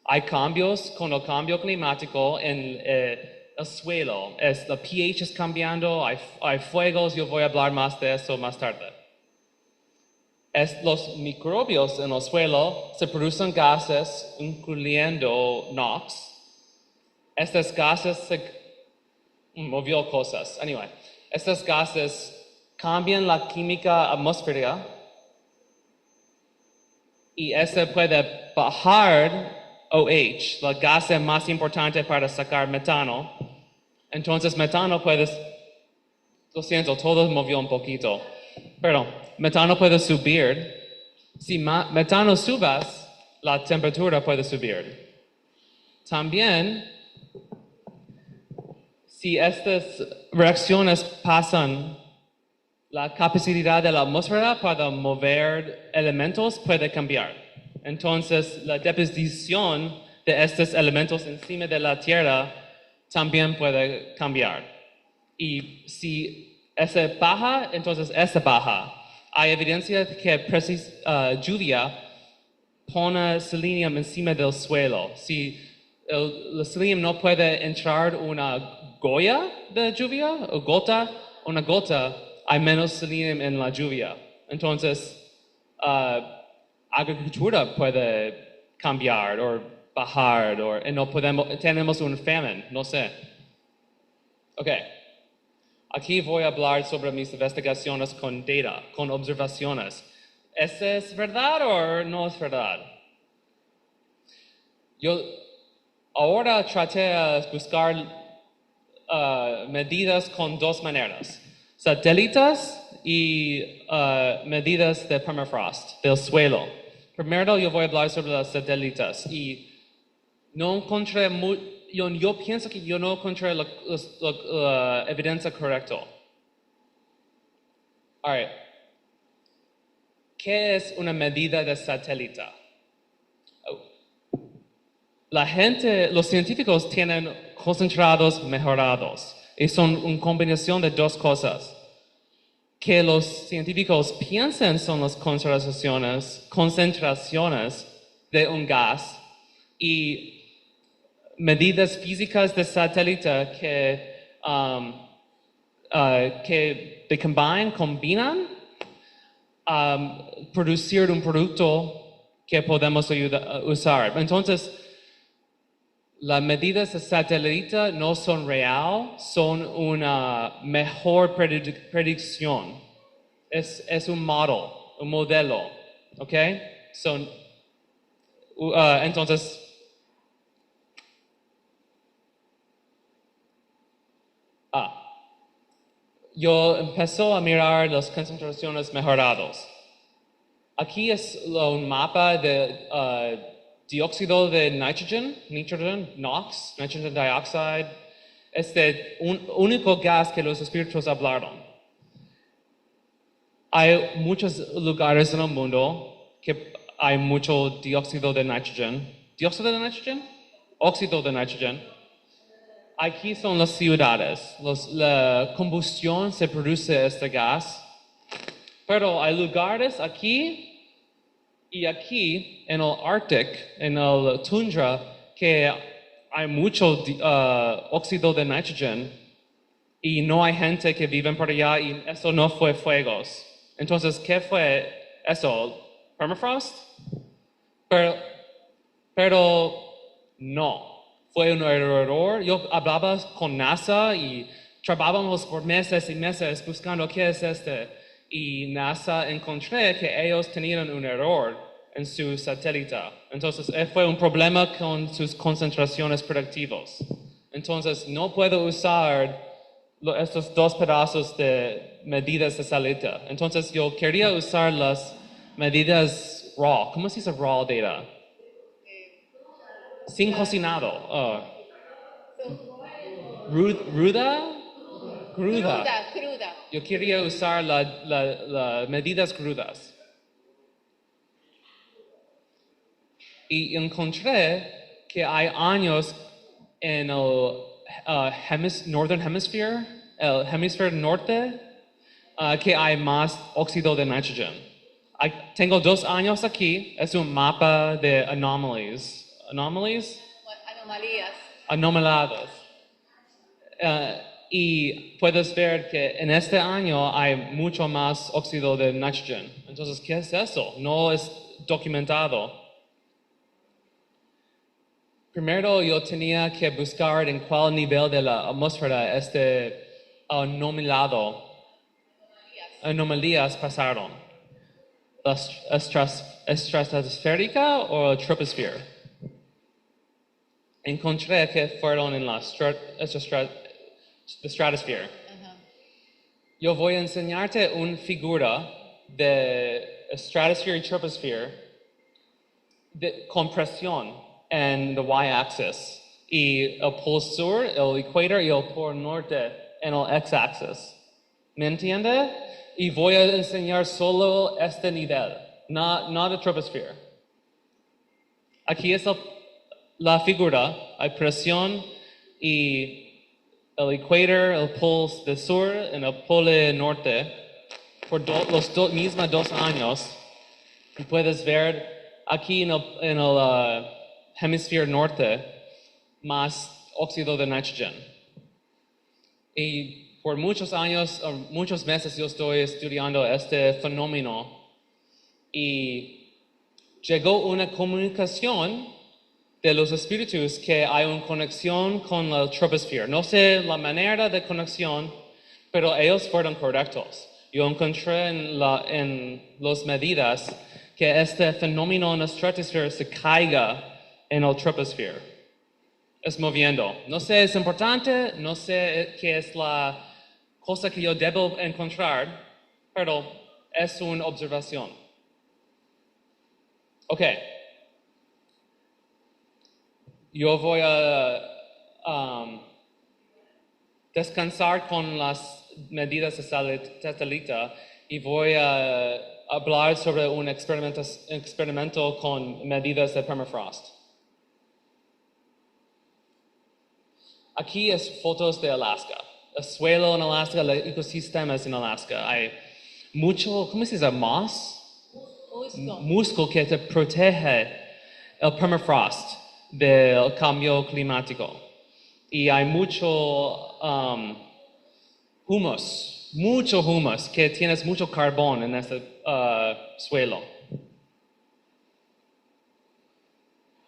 Hay cambios con el cambio climático en el suelo. La pH es cambiando, hay fuegos, yo voy a hablar más de eso más tarde. Los microbios en el suelo se producen gases, incluyendo NOx. Estas gases movió cosas. Anyway, estos gases cambian la química atmosférica y este puede bajar OH, la gasa más importante para sacar metano. Entonces metano puede, lo siento, todo movió un poquito, pero metano puede subir. Si metano subas, la temperatura puede subir. También, si estas reacciones pasan, la capacidad de la atmósfera para mover elementos puede cambiar. Entonces, la deposición de estos elementos encima de la Tierra también puede cambiar. Y si esa baja, entonces esa baja. Hay evidencia que lluvia pone selenium encima del suelo. Si el selenium no puede entrar una goya de lluvia, o una gota, hay menos selenium en la lluvia. Entonces, agricultura puede cambiar o bajar, y no tenemos un famine, no sé. Ok, aquí voy a hablar sobre mis investigaciones con data, con observaciones. ¿Es verdad o no es verdad? Yo ahora traté de buscar medidas con dos maneras. Satélites y medidas de permafrost, del suelo. Primero yo voy a hablar sobre los satélites y no encontré, yo pienso que yo no encontré la evidencia correcta. Alright. ¿Qué es una medida de satélite? Los científicos tienen concentrados mejorados y son una combinación de dos cosas. Que los científicos piensan son las concentraciones de un gas y medidas físicas de satélite que combinan producir un producto que podemos usar. Entonces, las medidas de satélite no son reales, son una mejor predicción. Es un modelo, ¿ok? Entonces, yo empecé a mirar las concentraciones mejoradas. Aquí es un mapa de dióxido de nitrogen, NOx, nitrogen dioxide. Es el único gas que los espíritus hablaron. Hay muchos lugares en el mundo que hay mucho dióxido de nitrogen. ¿Dióxido de nitrogen? Óxido de nitrogen. Aquí son las ciudades. La combustión se produce este gas. Pero hay lugares aquí y aquí en el Ártico, en el tundra, que hay mucho óxido de nitrogen y no hay gente que vive por allá y eso no fue fuegos. Entonces, ¿qué fue eso? ¿Permafrost? Pero no. Fue un error. Yo hablaba con NASA y trabajamos por meses y meses buscando qué es y NASA encontré que ellos tenían un error en su satélite. Entonces, fue un problema con sus concentraciones predictivas. Entonces, no puedo usar estos dos pedazos de medidas de satélite. Entonces, yo quería usar las medidas raw. ¿Cómo se dice raw data? Sin cocinado. Ruda. Cruda. Yo quería usar las medidas crudas. Y encontré que hay años en el Northern Hemisphere, el hemisferio norte, que hay más óxido de nitrógeno. Tengo 2 años aquí, es un mapa de anomalies. ¿Anomalies? Anomalías. Anomaladas. Y puedes ver que en este año hay mucho más óxido de nitrógeno. Entonces, ¿qué es eso? No es documentado. Primero yo tenía que buscar en cuál nivel de la atmósfera anomalías pasaron. ¿La estratosférica o la troposfera? Encontré que fueron en la estratosfera. Yo voy a enseñarte una figura de estratosfera y troposfera con presión en the y-axis y el polo sur, el ecuador y el polo norte en el x-axis. ¿Me entiende? Y voy a enseñar solo este nivel, no de troposfera. Aquí es la figura, hay presión y el ecuador, el polo del sur y el polo norte por los mismos 2 años. Y puedes ver aquí en el hemisferio norte más óxido de nitrógeno. Y por muchos años, o muchos meses yo estoy estudiando este fenómeno y llegó una comunicación de los espíritus que hay una conexión con la troposfera. No sé la manera de conexión, pero ellos fueron correctos. Yo encontré en las medidas que este fenómeno en la estratosfera se caiga en el troposfera. Es moviendo. No sé, es importante, no sé qué es la cosa que yo debo encontrar, pero es una observación. Ok. Yo voy a descansar con las medidas de satélite y voy a hablar sobre un experimento con medidas de permafrost. Aquí es fotos de Alaska. El suelo en Alaska, los ecosistemas en Alaska. Hay mucho, ¿cómo se dice? Musgo que te protege el permafrost del cambio climático. Y hay mucho humus, que tienes mucho carbón en este suelo.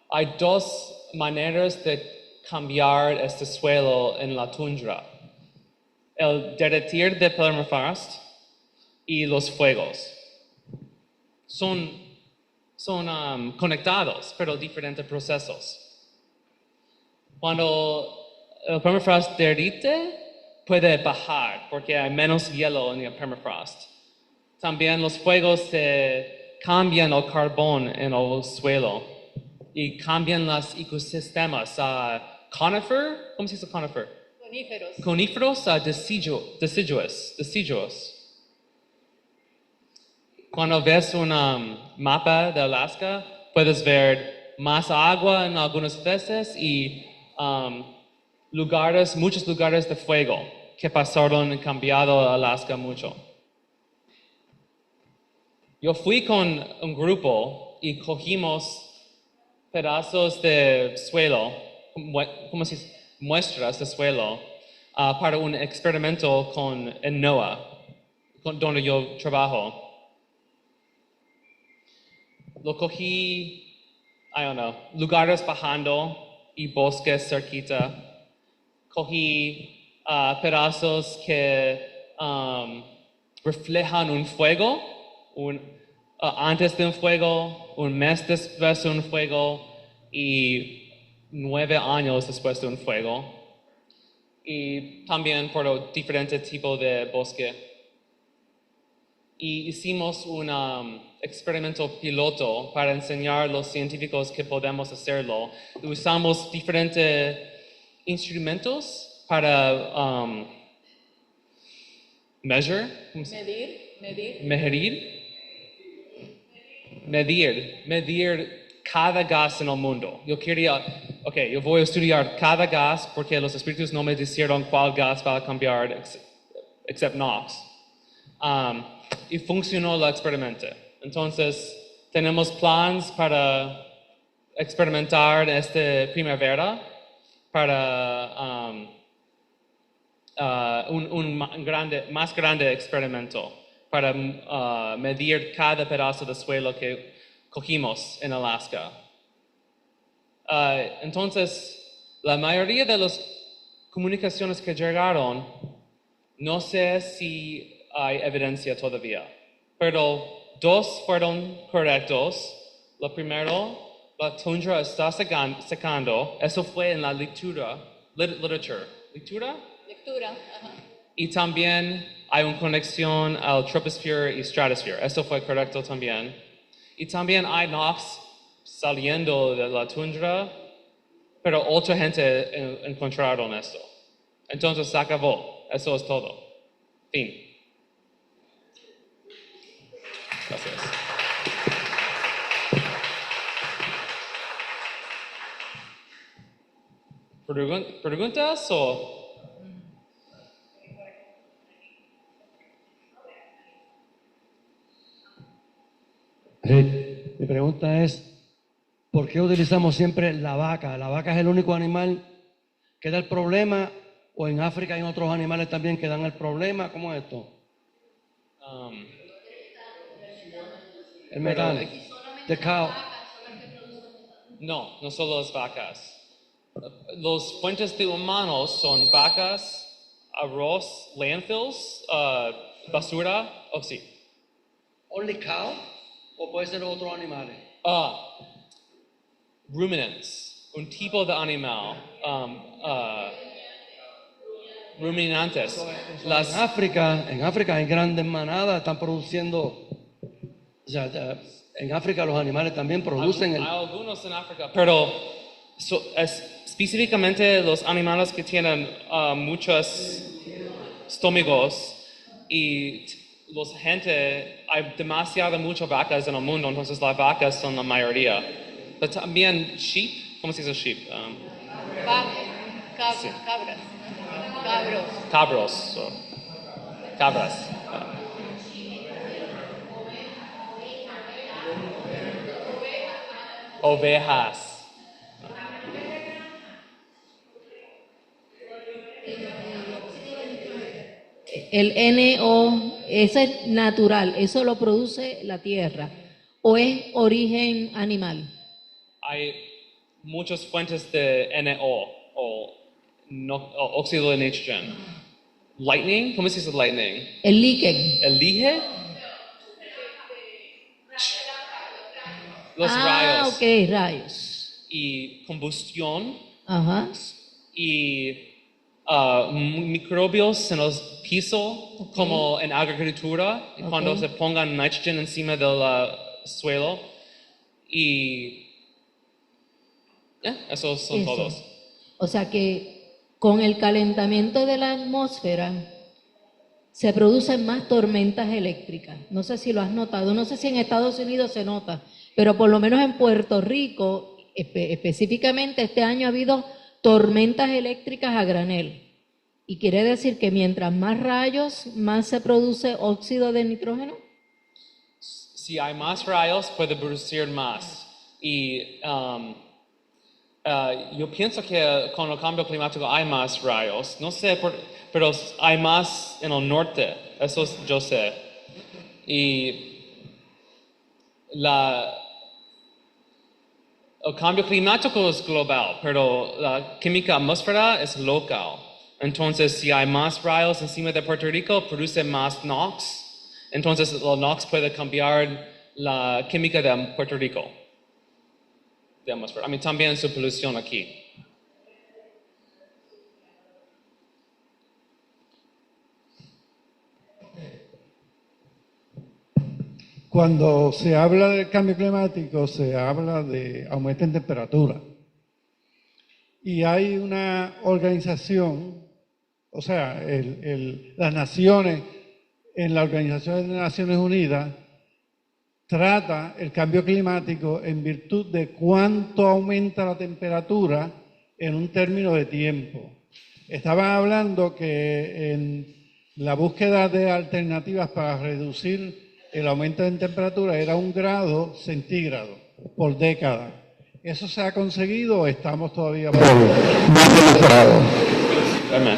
Hay 2 maneras de cambiar este suelo en la tundra. El derretir de permafrost y los fuegos. Son conectados, pero diferentes procesos. Cuando el permafrost derrite, puede bajar porque hay menos hielo en el permafrost. También los fuegos cambian el carbón en el suelo y cambian los ecosistemas a conifer, ¿cómo se dice conifer? Coníferos a deciduous. Cuando ves un mapa de Alaska, puedes ver más agua en algunas veces y muchos lugares de fuego que pasaron y cambiado Alaska mucho. Yo fui con un grupo y cogimos pedazos de suelo, como si muestras de suelo, para un experimento en NOAA, donde yo trabajo. Lo cogí, lugares bajando y bosques cerquita. Cogí pedazos que reflejan un fuego, antes de un fuego, un mes después de un fuego y 9 años después de un fuego. Y también por los diferentes tipos de bosque. Y hicimos un experimento piloto para enseñar a los científicos que podemos hacerlo. Usamos diferentes instrumentos para medir cada gas en el mundo. Yo voy a estudiar cada gas porque los espíritus no me dijeron cuál gas va a cambiar, excepto NOx. Y funcionó el experimento. Entonces, tenemos planes para experimentar esta primavera para un más grande experimento para medir cada pedazo de suelo que cogimos en Alaska. Entonces, la mayoría de las comunicaciones que llegaron, no sé si hay evidencia todavía, pero 2 fueron correctos. Lo primero, la tundra está secando. Eso fue en la lectura. ¿Lectura? Ajá. Y también hay una conexión al troposphere y stratosphere. Eso fue correcto también. Y también hay NOx saliendo de la tundra, pero otra gente encontraron esto. Entonces se acabó. Eso es todo. Fin. Gracias. ¿Preguntas o...? Mi pregunta es, ¿por qué utilizamos siempre la vaca? ¿La vaca es el único animal que da el problema? ¿O en África hay otros animales también que dan el problema? ¿Cómo es esto? El metal. The cow. No solo las vacas. Los fuentes de humanos son vacas, arroz, landfills, basura, sí. ¿Only cow? ¿O puede ser otros animales? Ruminants, un tipo de animal. Ruminantes. En África hay grandes manadas, están produciendo... O sea, en África los animales también producen... Hay algunos en África, pero específicamente los animales que tienen muchos estómagos y los gente, hay muchas vacas en el mundo, entonces las vacas son la mayoría. Pero también sheep, ¿cómo se dice sheep? Cabras. Ovejas. El NO, ese es natural, eso lo produce la tierra, o es origen animal. Hay muchas fuentes de NO o óxido de nitrogen. Lightning, ¿cómo se dice lightning? El líquen. ¿El lige? Los rayos. Ok, rayos. Y combustión. Ajá. Y microbios en los pisos, okay, como en agricultura, okay, cuando se pongan nitrogen encima del suelo. Y esos son todos. O sea que con el calentamiento de la atmósfera se producen más tormentas eléctricas. No sé si lo has notado, no sé si en Estados Unidos se nota, pero por lo menos en Puerto Rico, específicamente este año ha habido tormentas eléctricas a granel. Y quiere decir que mientras más rayos, más se produce óxido de nitrógeno. Si hay más rayos, puede producir más. Y yo pienso que con el cambio climático hay más rayos. No sé, pero hay más en el norte. Eso yo sé. Y el cambio climático es global, pero la química atmósfera es local. Entonces, si hay más rayos encima de Puerto Rico, produce más NOx. Entonces, los NOx puede cambiar la química de Puerto Rico. De atmósfera. También su polución aquí. Cuando se habla del cambio climático, se habla de aumento en temperatura. Y hay una organización, o sea, las naciones, en la Organización de Naciones Unidas, trata el cambio climático en virtud de cuánto aumenta la temperatura en un término de tiempo. Estaban hablando que en la búsqueda de alternativas para reducir el aumento en temperatura era 1 grado centígrado por década. ¿Eso se ha conseguido o estamos todavía por Amen.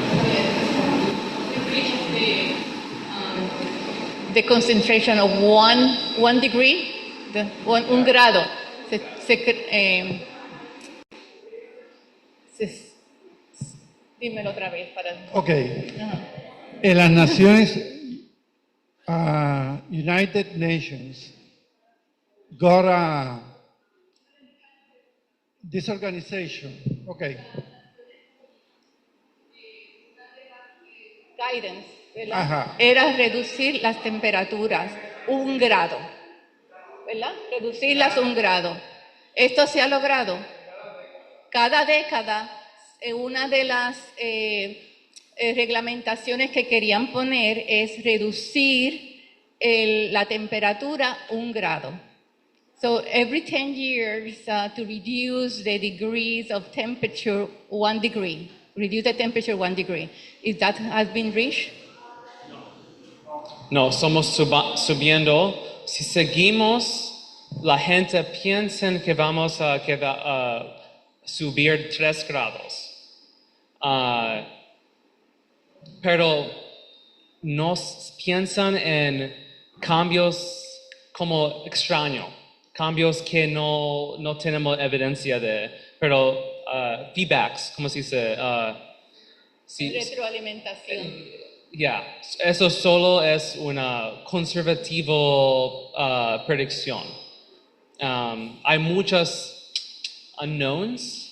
The concentration of one degree, un grado. Dímelo otra vez para. Ok. En las naciones United Nations got this organization. Okay. Guidance, ¿verdad? Ajá. Era reducir las temperaturas 1 grado, ¿verdad? Reducirlas 1 grado. Esto se ha logrado. Cada década, una de las reglamentaciones que querían poner es reducir la temperatura 1 grado. So every 10 years to reduce the degrees of temperature 1 degree. Reduce the temperature 1 degree. Is that has been reached? No, somos subiendo. Si seguimos, la gente piensa que vamos a subir 3 grados. Pero no piensan en cambios como extraños, cambios que no tenemos evidencia de, pero feedbacks, ¿cómo se dice? Retroalimentación. Eso solo es una conservativo predicción. Hay muchos unknowns.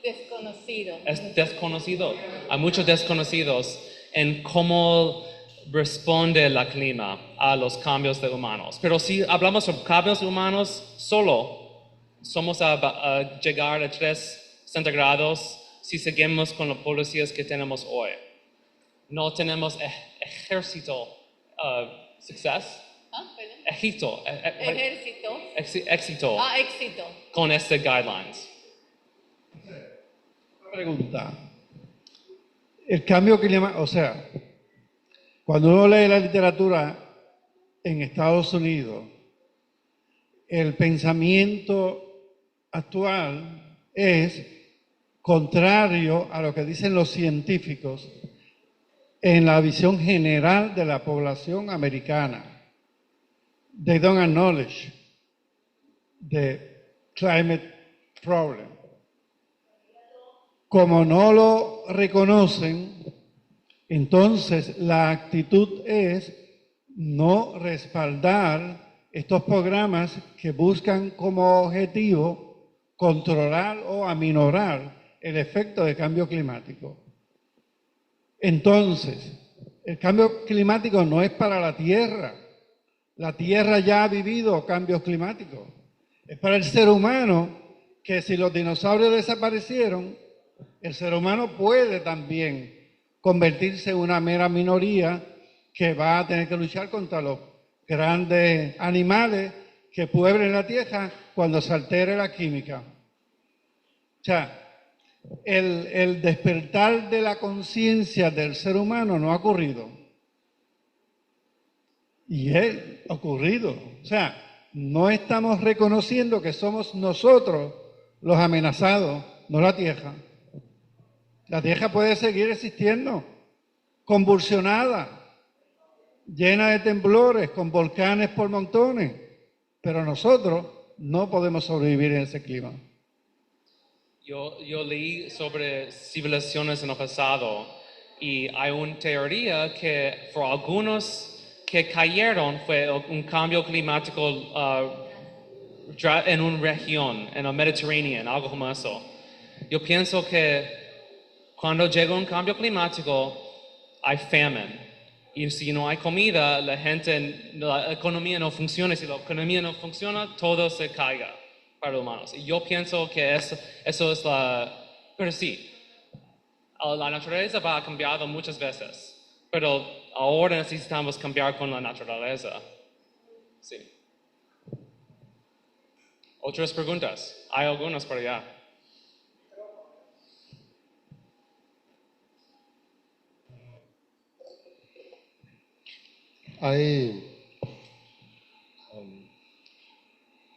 Desconocido. Es desconocido. Hay muchos desconocidos en cómo responde el clima a los cambios de humanos. Pero si hablamos sobre cambios humanos, solo somos a llegar a 3 centígrados si seguimos con las políticas que tenemos hoy. No tenemos ejército, success. Ejército. Éxito Éxito. con este guidelines. Pregunta. El cambio climático, o sea, cuando uno lee la literatura en Estados Unidos, el pensamiento actual es contrario a lo que dicen los científicos en la visión general de la población americana. They don't acknowledge the climate problem. Como no lo reconocen, entonces la actitud es no respaldar estos programas que buscan como objetivo controlar o aminorar el efecto del cambio climático. Entonces, el cambio climático no es para la Tierra. La Tierra ya ha vivido cambios climáticos. Es para el ser humano que si los dinosaurios desaparecieron, el ser humano puede también convertirse en una mera minoría que va a tener que luchar contra los grandes animales que pueblen la Tierra cuando se altere la química. O sea, el despertar de la conciencia del ser humano no ha ocurrido. Y es ocurrido. O sea, no estamos reconociendo que somos nosotros los amenazados, no la Tierra. La Tierra puede seguir existiendo, convulsionada, llena de temblores, con volcanes por montones, pero nosotros no podemos sobrevivir en ese clima. Yo leí sobre civilizaciones en el pasado y hay una teoría que por algunos que cayeron fue un cambio climático en una región, en el Mediterráneo, algo como eso. Yo pienso que cuando llega un cambio climático hay famine. Y si no hay comida, la economía no funciona. Si la economía no funciona, todo se caiga para los humanos. Y yo pienso que eso es Pero sí, la naturaleza va a cambiar muchas veces. Pero ahora necesitamos cambiar con la naturaleza. Sí. ¿Otras preguntas? Hay algunas por allá.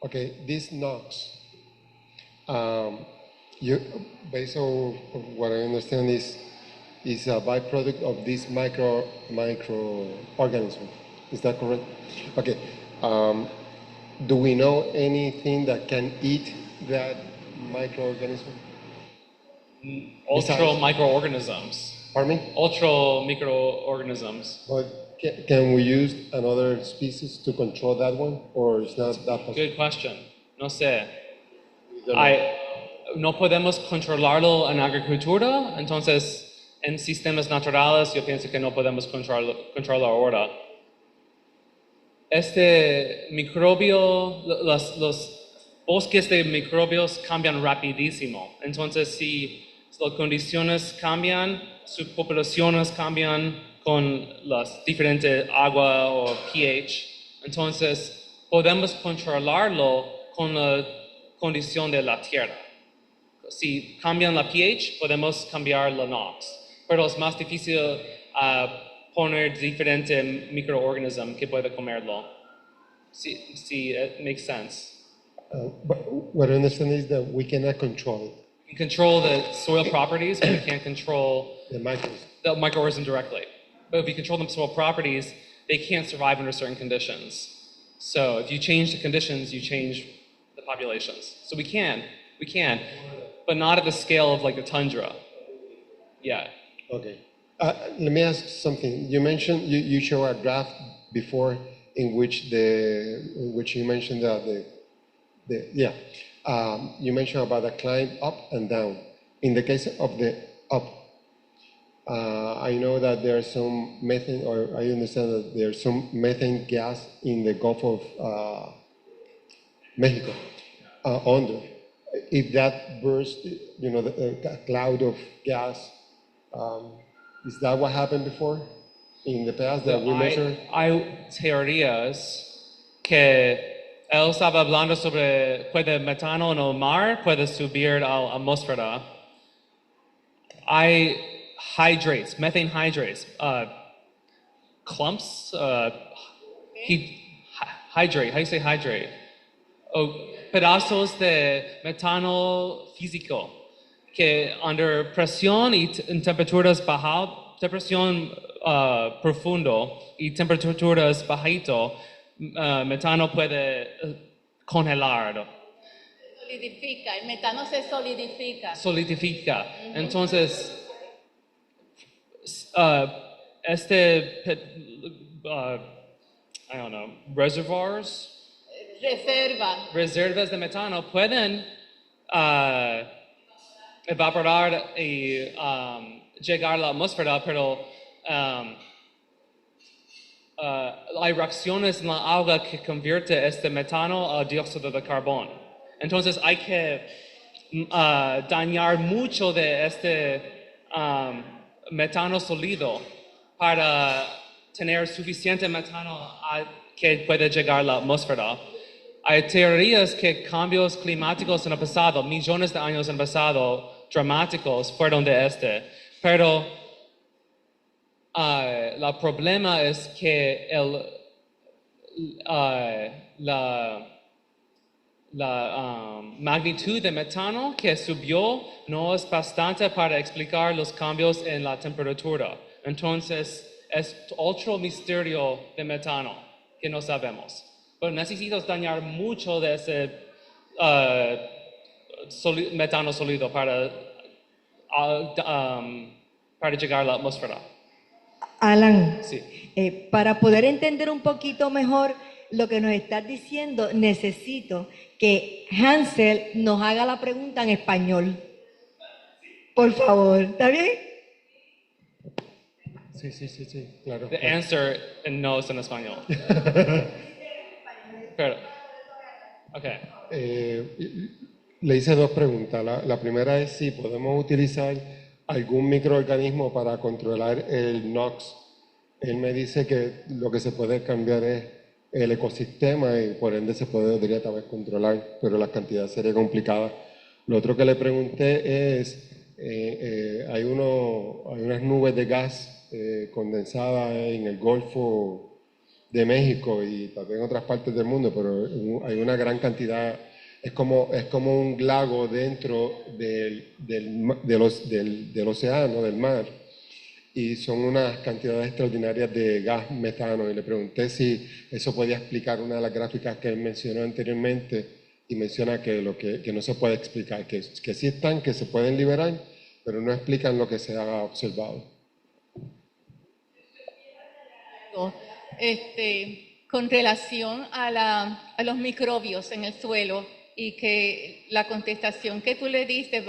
Okay, this NOx, you, based on what I understand is a byproduct of this microorganism. Is that correct? Okay. Do we know anything that can eat that microorganism? Ultra microorganisms. Pardon me? Ultra microorganisms. But can we use another species to control that one, or it's not that possible? Good question. No sé. No podemos controlarlo en agricultura, entonces en sistemas naturales yo pienso que no podemos controlarlo ahora. Este microbio, los bosques de microbios cambian rapidísimo. Entonces, si las condiciones cambian, sus poblaciones cambian con las diferentes agua o pH. Entonces, podemos controlarlo con la condición de la tierra. Si cambian la pH, podemos cambiar la NOx. Pero es más difícil poner diferentes microorganismos que pueda comerlo. Sí, it makes sense. But what I understand is that we cannot control it. We can control the soil properties, but we can't control The microbes. the microorganism directly. But if you control the soil properties, they can't survive under certain conditions. So if you change the conditions, you change the populations. So we can, but not at the scale of like the tundra. Yeah. Okay. Let me ask something. You mentioned you show a graph before in which you mentioned that you mentioned about the climb up and down. In the case of the up, I know that there's some methane, or I understand that there's some methane gas in the Gulf of Mexico under. If that burst, a cloud of gas, is that what happened before in the past that we measured? Hay teorías que él estaba hablando sobre puede metano en el mar, puede subir a la atmósfera. Hay hydrates, methane hydrates, clumps, hydrate, how do you say hydrate? Pedazos de metano físico que under presión y en temperaturas bajas, presión profundo y temperaturas bajito, metano puede congelar. Solidifica, el metano se solidifica. Solidifica. Entonces, I don't know, reservoirs, reservas de metano pueden evaporar y llegar a la atmósfera, pero hay reacciones en la agua que convierte este metano a dióxido de carbono. Entonces hay que dañar mucho de este metano sólido para tener suficiente metano que puede llegar a la atmósfera. Hay teorías que cambios climáticos en el pasado, millones de años en el pasado, dramáticos, fueron de pero el problema es que la magnitud de metano que subió no es bastante para explicar los cambios en la temperatura. Entonces, es otro misterio de metano que no sabemos. Pero necesitas dañar mucho de ese metano sólido para llegar a la atmósfera. Alan, Sí. para poder entender un poquito mejor lo que nos estás diciendo, necesito que Hansel nos haga la pregunta en español. Por favor, ¿está bien? Sí, claro. The answer no es en español. Pero, okay. Le hice dos preguntas. La primera es si podemos utilizar algún microorganismo para controlar el NOx. Él me dice que lo que se puede cambiar es el ecosistema y por ende se podría tal vez controlar, pero la cantidad sería complicada. Lo otro que le pregunté es, hay unas nubes de gas condensadas en el Golfo de México y también en otras partes del mundo, pero hay una gran cantidad, es como un lago dentro del océano, del mar, y son unas cantidades extraordinarias de gas metano, y le pregunté si eso podía explicar una de las gráficas que él mencionó anteriormente, y menciona que no se puede explicar, que sí están, que se pueden liberar, pero no explican lo que se ha observado. Con relación a los microbios en el suelo y que la contestación que tú le diste,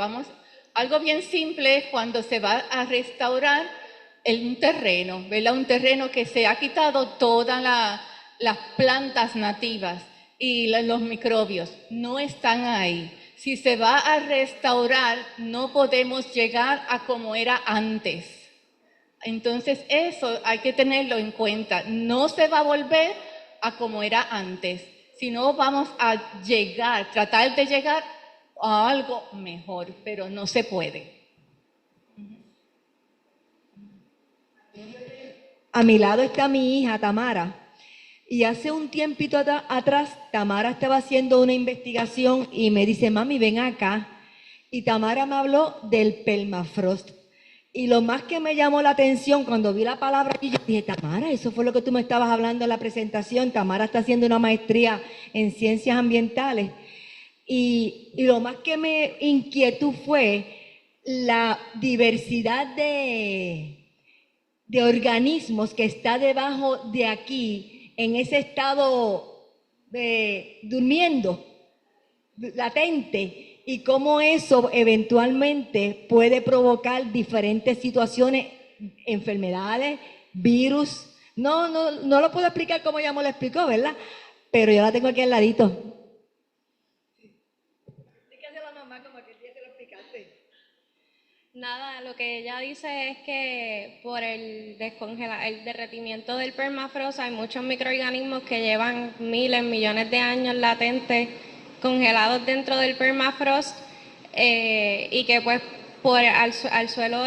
algo bien simple es cuando se va a restaurar un terreno, ¿verdad? Un terreno que se ha quitado todas las plantas nativas y los microbios no están ahí. Si se va a restaurar, no podemos llegar a como era antes. Entonces eso hay que tenerlo en cuenta. No se va a volver a como era antes, sino vamos a tratar de llegar a algo mejor, pero no se puede. A mi lado está mi hija Tamara. Y hace un tiempito atrás, Tamara estaba haciendo una investigación y me dice, mami, ven acá. Y Tamara me habló del permafrost. Y lo más que me llamó la atención cuando vi la palabra aquí, yo dije, Tamara, eso fue lo que tú me estabas hablando en la presentación. Tamara está haciendo una maestría en ciencias ambientales. Y lo más que me inquietó fue la diversidad de organismos que está debajo de aquí, en ese estado durmiendo, latente, y cómo eso eventualmente puede provocar diferentes situaciones, enfermedades, virus. No lo puedo explicar como ella me lo explicó, ¿verdad? Pero yo la tengo aquí al ladito. Nada, lo que ella dice es que por el derretimiento del permafrost hay muchos microorganismos que llevan miles, millones de años latentes congelados dentro del permafrost y que pues al suelo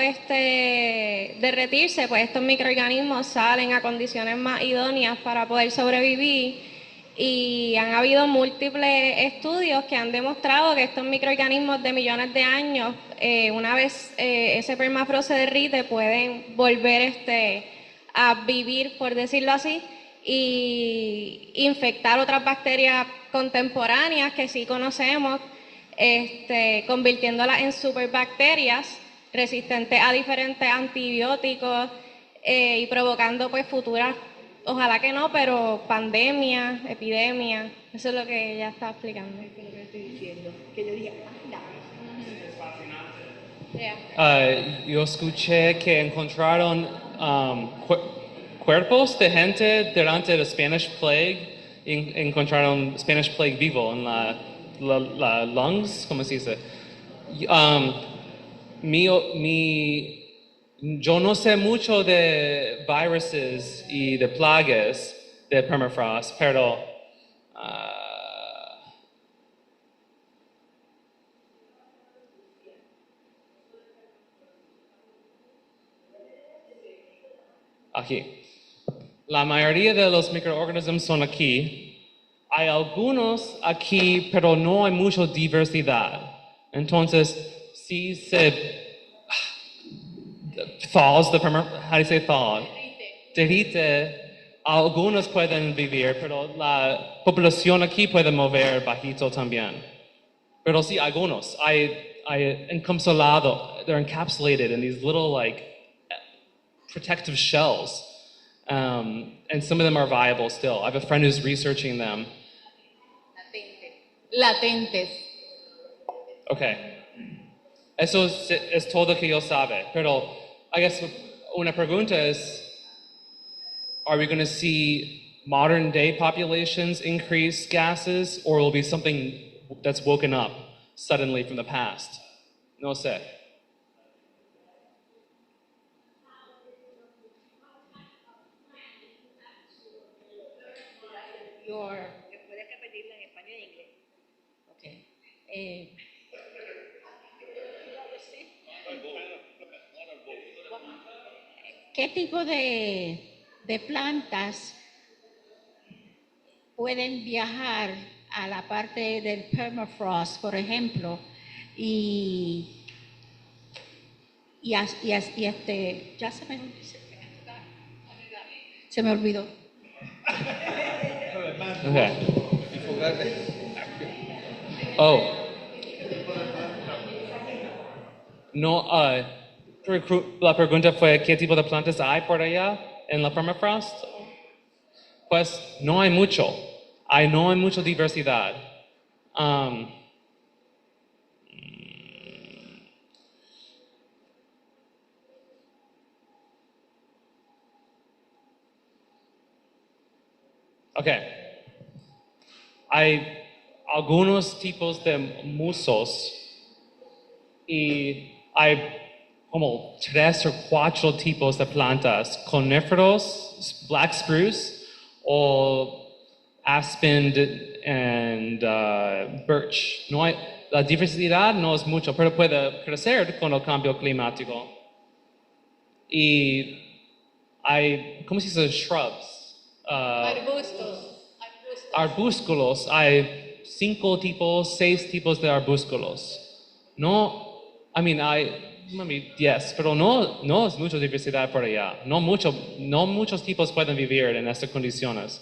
derretirse, pues estos microorganismos salen a condiciones más idóneas para poder sobrevivir. Y han habido múltiples estudios que han demostrado que estos microorganismos de millones de años, una vez ese permafrost se derrite, pueden volver a vivir, por decirlo así, y infectar otras bacterias contemporáneas que sí conocemos, convirtiéndolas en superbacterias resistentes a diferentes antibióticos y provocando pues futuras, ojalá que no, pero pandemia, epidemia, eso es lo que ella está explicando. Eso es lo que estoy diciendo, que yo dije, anda. Yo escuché que encontraron cuerpos de gente durante la Spanish Plague, encontraron Spanish Plague vivo en la lungs, ¿cómo se dice? Yo no sé mucho de viruses y de plagas de permafrost, pero aquí. La mayoría de los microorganismos son aquí. Hay algunos aquí, pero no hay mucha diversidad. Entonces, si se thaws the permafrost, how do you say thaw? Derrite. Algunos pueden vivir, pero la población aquí puede mover bajito también. Pero sí, algunos. Hay encapsulado, they're encapsulated in these little like protective shells. And some of them are viable still. I have a friend who's researching them. Latentes. Okay. Eso es todo que yo sabe. Pero I guess una pregunta es, are we going to see modern day populations increase gases, or will it be something that's woken up suddenly from the past? No sé. ¿Puedes repetirla en español y en inglés? Okay. ¿Qué tipo de plantas pueden viajar a la parte del permafrost, por ejemplo, y ya se me olvidó. Okay. Oh. No, la pregunta fue, ¿qué tipo de plantas hay por allá en la permafrost? Pues no hay mucho. No hay mucha diversidad. Okay. Hay algunos tipos de musos y hay como 3 o 4 tipos de plantas: coníferos, black spruce, o aspen and birch. La diversidad no es mucho, pero puede crecer con el cambio climático. Y hay, ¿cómo se dice? Shrubs. Arbúsculos. Hay 5 tipos, 6 tipos de arbúsculos. No, hay 10, pero no es mucha diversidad por allá. No muchos tipos pueden vivir en estas condiciones.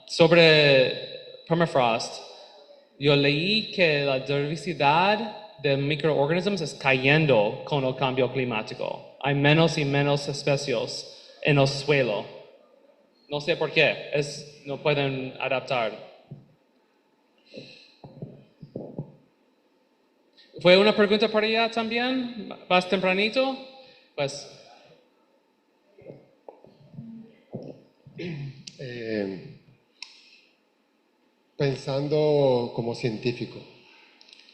Sobre permafrost, yo leí que la diversidad de microorganismos es cayendo con el cambio climático. Hay menos y menos especies en el suelo. No sé por qué, no pueden adaptar. ¿Fue una pregunta para allá también? ¿Más tempranito? Pues. Pensando como científico,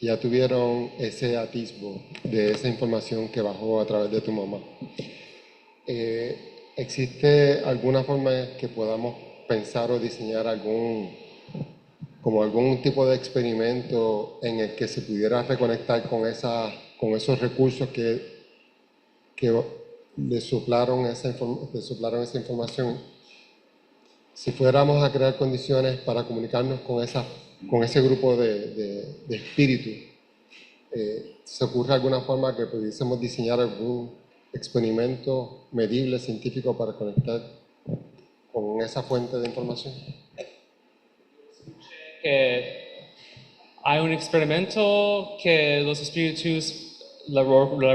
ya tuvieron ese atisbo de esa información que bajó a través de tu mamá. ¿Existe alguna forma que podamos pensar o diseñar algún tipo de experimento en el que se pudiera reconectar con esos recursos que le soplaron esa información? Si fuéramos a crear condiciones para comunicarnos con ese grupo de espíritu, ¿se ocurre alguna forma que pudiésemos diseñar algún experimento medible, científico, para conectar con esa fuente de información? Hay un experimento que los espíritus le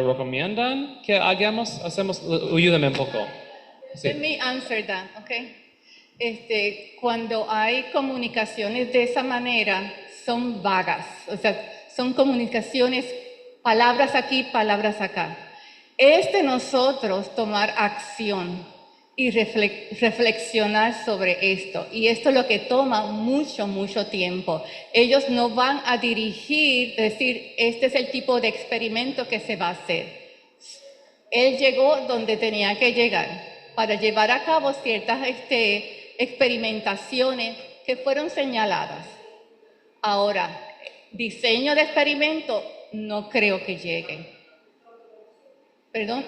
recomiendan que hacemos, ayúdame un poco. Sí. Let me answer that, okay? Cuando hay comunicaciones de esa manera, son vagas, o sea, son comunicaciones, palabras aquí, palabras acá. Es de nosotros tomar acción y reflexionar sobre esto. Y esto es lo que toma mucho tiempo. Ellos no van a dirigir, decir, este es el tipo de experimento que se va a hacer. Él llegó donde tenía que llegar para llevar a cabo ciertas experimentaciones que fueron señaladas. Ahora, diseño de experimento, no creo que llegue. Perdón,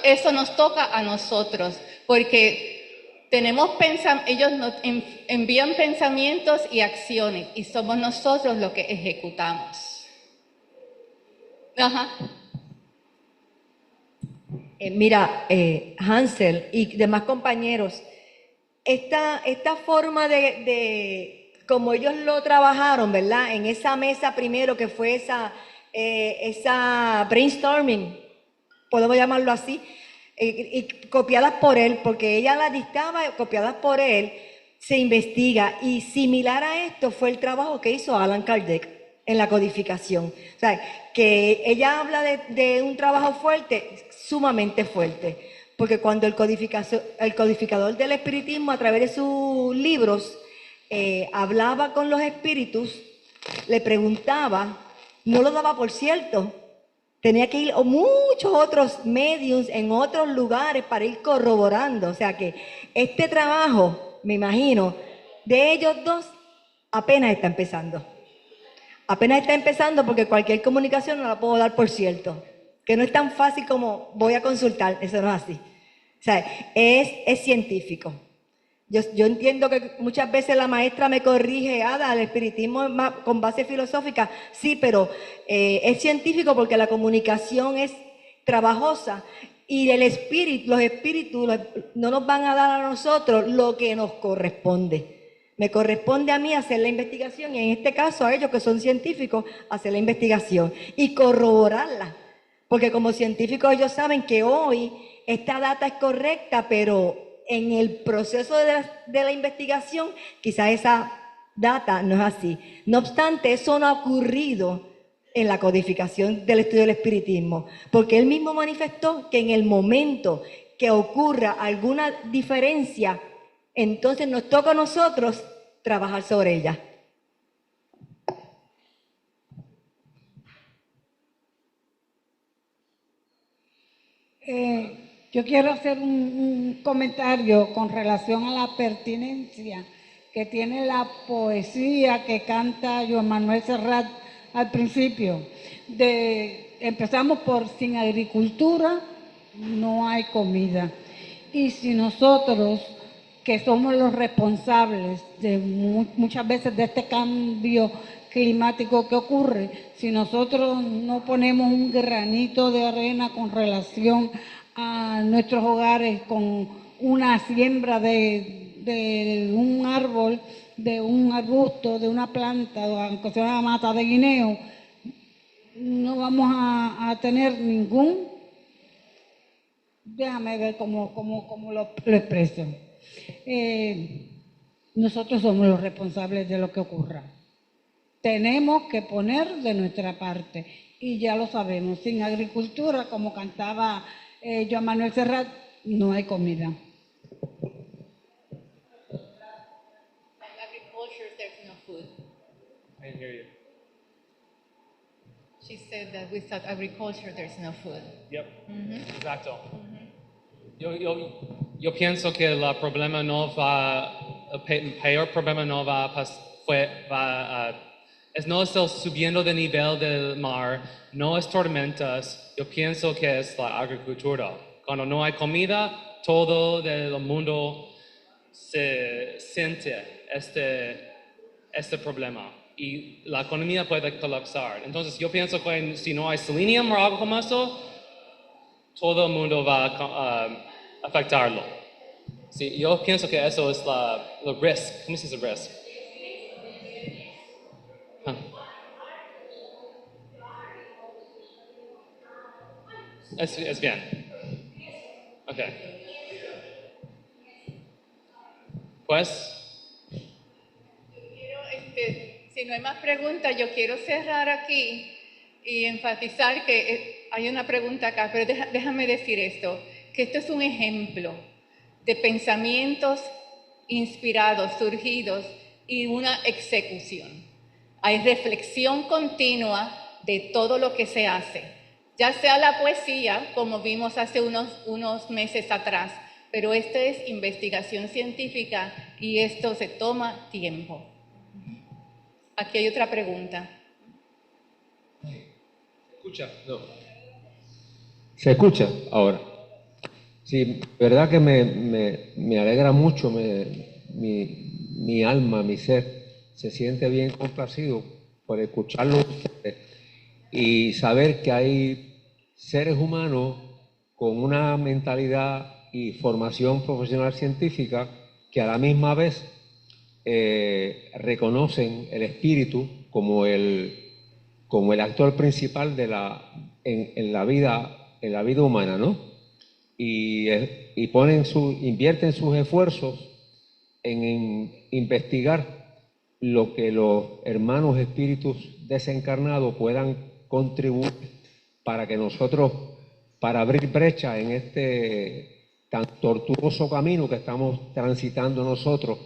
eso nos toca a nosotros, porque ellos nos envían pensamientos y acciones, y somos nosotros los que ejecutamos. Ajá. Mira, Hansel y demás compañeros, esta forma de como ellos lo trabajaron, ¿verdad? En esa mesa primero que fue esa brainstorming, podemos llamarlo así, y copiadas por él, porque ella las dictaba, copiadas por él, se investiga. Y similar a esto fue el trabajo que hizo Allan Kardec en la codificación. O sea, que ella habla de un trabajo fuerte, sumamente fuerte, porque cuando el codificador del espiritismo, a través de sus libros, hablaba con los espíritus, le preguntaba, no lo daba por cierto, tenía que ir a muchos otros medios en otros lugares para ir corroborando. O sea que este trabajo, me imagino, de ellos dos apenas está empezando. Apenas está empezando porque cualquier comunicación no la puedo dar por cierto. Que no es tan fácil como voy a consultar, eso no es así. O sea, es científico. Yo entiendo que muchas veces la maestra me corrige, Ada, el espiritismo es más con base filosófica, sí, pero es científico porque la comunicación es trabajosa y los espíritus no nos van a dar a nosotros lo que nos corresponde. Me corresponde a mí hacer la investigación y en este caso a ellos que son científicos hacer la investigación y corroborarla, porque como científicos ellos saben que hoy esta data es correcta, pero en el proceso de la investigación, quizás esa data no es así. No obstante, eso no ha ocurrido en la codificación del estudio del espiritismo, porque él mismo manifestó que en el momento que ocurra alguna diferencia, entonces nos toca a nosotros trabajar sobre ella. Yo quiero hacer un comentario con relación a la pertinencia que tiene la poesía que canta Joan Manuel Serrat al principio. Empezamos por sin agricultura no hay comida. Y si nosotros, que somos los responsables de muchas veces de este cambio climático que ocurre, si nosotros no ponemos un granito de arena con relación a nuestros hogares con una siembra de un árbol, de un arbusto, de una planta, aunque sea una mata de guineo, no vamos a tener ningún, déjame ver cómo lo expreso. Nosotros somos los responsables de lo que ocurra. Tenemos que poner de nuestra parte y ya lo sabemos, sin agricultura, como cantaba Joan Manuel Serrat, no hay comida. Agriculture, there's no food. I didn't hear you. She said that without agriculture, there's no food. Yep, exacto. Yo pienso que el problema no va, el peor problema no va es no estar subiendo de nivel del mar, no es tormentas, yo pienso que es la agricultura. Cuando no hay comida, todo el mundo se siente este problema y la economía puede colapsar. Entonces yo pienso que si no hay selenium o algo como eso, todo el mundo va a afectarlo. Sí, yo pienso que eso es el risk. ¿Cómo se dice risk? Es bien. Ok. Pues. Si no hay más preguntas, yo quiero cerrar aquí y enfatizar que hay una pregunta acá, pero déjame decir esto, que esto es un ejemplo de pensamientos inspirados, surgidos y una ejecución. Hay reflexión continua de todo lo que se hace, ya sea la poesía, como vimos hace unos meses atrás, pero esto es investigación científica y esto se toma tiempo. Aquí hay otra pregunta. ¿Escucha? No. ¿Se escucha ahora? Sí, verdad que me alegra mucho, mi alma, mi ser, se siente bien complacido por escucharlo y saber que hay seres humanos con una mentalidad y formación profesional científica que a la misma vez reconocen el espíritu como el actor principal en la vida humana, ¿no? Y invierten sus esfuerzos en investigar lo que los hermanos espíritus desencarnados puedan contribuir para que nosotros, para abrir brecha en este tan tortuoso camino que estamos transitando nosotros,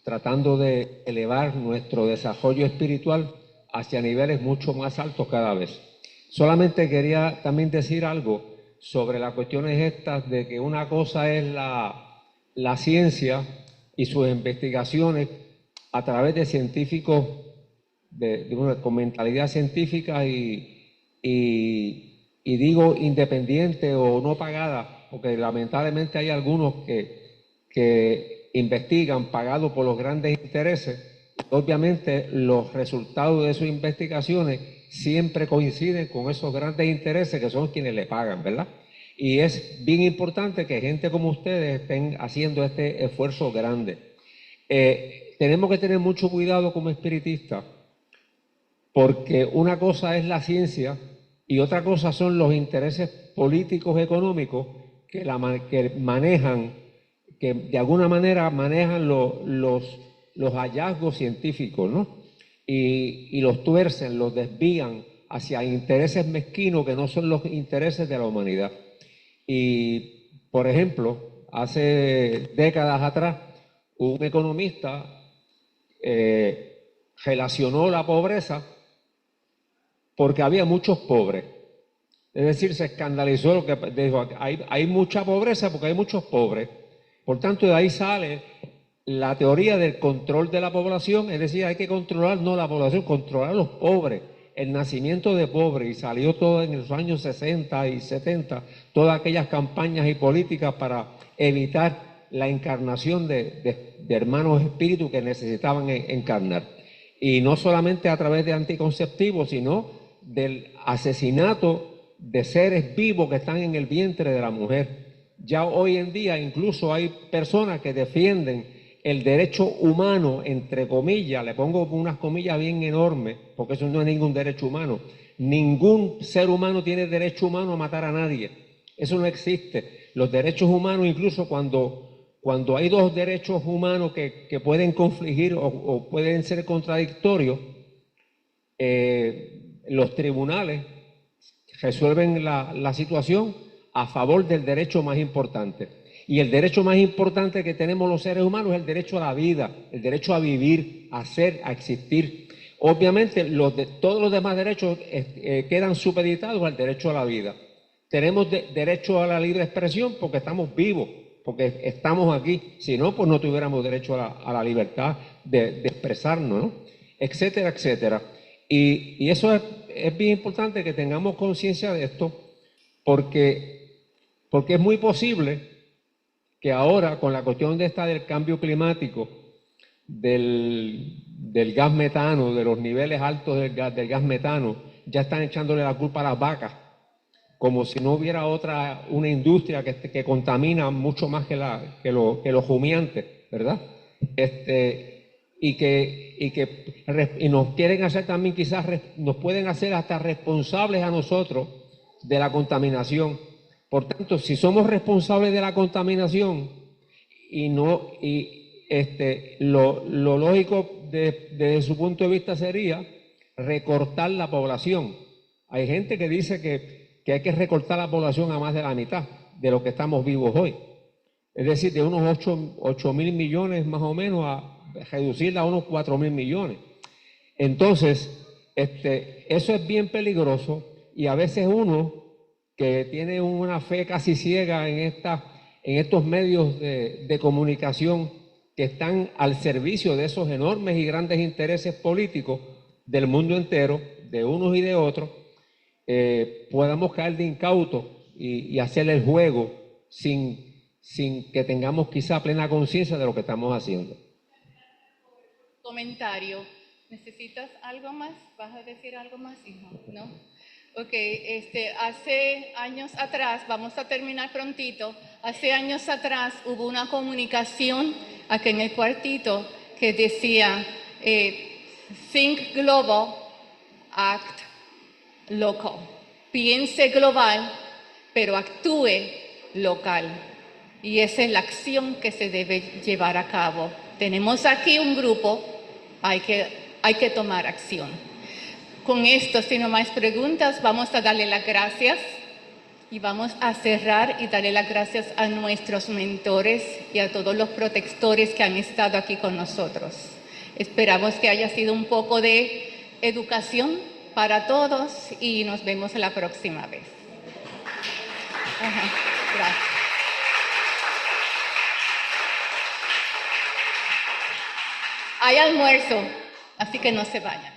tratando de elevar nuestro desarrollo espiritual hacia niveles mucho más altos cada vez. Solamente quería también decir algo sobre las cuestiones estas de que una cosa es la ciencia y sus investigaciones a través de científicos con mentalidad científica y digo independiente o no pagada, porque lamentablemente hay algunos que investigan pagados por los grandes intereses. Obviamente los resultados de sus investigaciones siempre coinciden con esos grandes intereses que son quienes le pagan, ¿verdad? Y es bien importante que gente como ustedes estén haciendo este esfuerzo grande. Tenemos que tener mucho cuidado como espiritistas, porque una cosa es la ciencia y otra cosa son los intereses políticos económicos que manejan, que de alguna manera manejan los hallazgos científicos, ¿no? Y los tuercen, los desvían hacia intereses mezquinos que no son los intereses de la humanidad. Y, por ejemplo, hace décadas atrás, un economista relacionó la pobreza porque había muchos pobres. Es decir, se escandalizó lo que dijo, hay mucha pobreza porque hay muchos pobres. Por tanto, de ahí sale la teoría del control de la población, es decir, hay que controlar no la población, controlar a los pobres, el nacimiento de pobres, y salió todo en los años 60 y 70, todas aquellas campañas y políticas para evitar la encarnación de hermanos espíritus que necesitaban encarnar. Y no solamente a través de anticonceptivos, sino del asesinato de seres vivos que están en el vientre de la mujer. Ya hoy en día incluso hay personas que defienden el derecho humano, entre comillas, le pongo unas comillas bien enormes, porque eso no es ningún derecho humano. Ningún ser humano tiene derecho humano a matar a nadie. Eso no existe. Los derechos humanos, incluso cuando hay dos derechos humanos que pueden confligir o pueden ser contradictorios, los tribunales resuelven la situación a favor del derecho más importante. Y el derecho más importante que tenemos los seres humanos es el derecho a la vida, el derecho a vivir, a ser, a existir. Obviamente todos los demás derechos quedan supeditados al derecho a la vida. Tenemos derecho a la libre expresión porque estamos vivos, porque estamos aquí. Si no, pues no tuviéramos derecho a la libertad de expresarnos, ¿no? Etcétera, etcétera. Y eso es bien importante que tengamos conciencia de esto, porque es muy posible que ahora, con la cuestión del cambio climático, del gas metano, de los niveles altos del gas metano, ya están echándole la culpa a las vacas, como si no hubiera una industria que contamina mucho más que los humeantes, ¿verdad? Y nos quieren hacer también, quizás nos pueden hacer hasta responsables a nosotros de la contaminación. Por tanto, si somos responsables de la contaminación lo lógico desde su punto de vista sería recortar la población. Hay gente que dice que hay que recortar la población a más de la mitad de lo que estamos vivos hoy. Es decir, de unos 8.000 millones más o menos a reducirla a unos 4.000 millones. Entonces, eso es bien peligroso y a veces uno que tiene una fe casi ciega en estos medios de comunicación que están al servicio de esos enormes y grandes intereses políticos del mundo entero, de unos y de otros, podamos caer de incautos y hacer el juego sin que tengamos quizá plena conciencia de lo que estamos haciendo. Comentario. ¿Necesitas algo más? ¿Vas a decir algo más, hijo? ¿No? Ok, hace años atrás, vamos a terminar prontito, hace años atrás hubo una comunicación aquí en el cuartito que decía, think global, act local. Piense global, pero actúe local. Y esa es la acción que se debe llevar a cabo. Tenemos aquí un grupo, hay que tomar acción. Con esto, si no más preguntas, vamos a darle las gracias y vamos a cerrar y darle las gracias a nuestros mentores y a todos los protectores que han estado aquí con nosotros. Esperamos que haya sido un poco de educación para todos y nos vemos la próxima vez. Gracias. Hay almuerzo, así que no se vayan.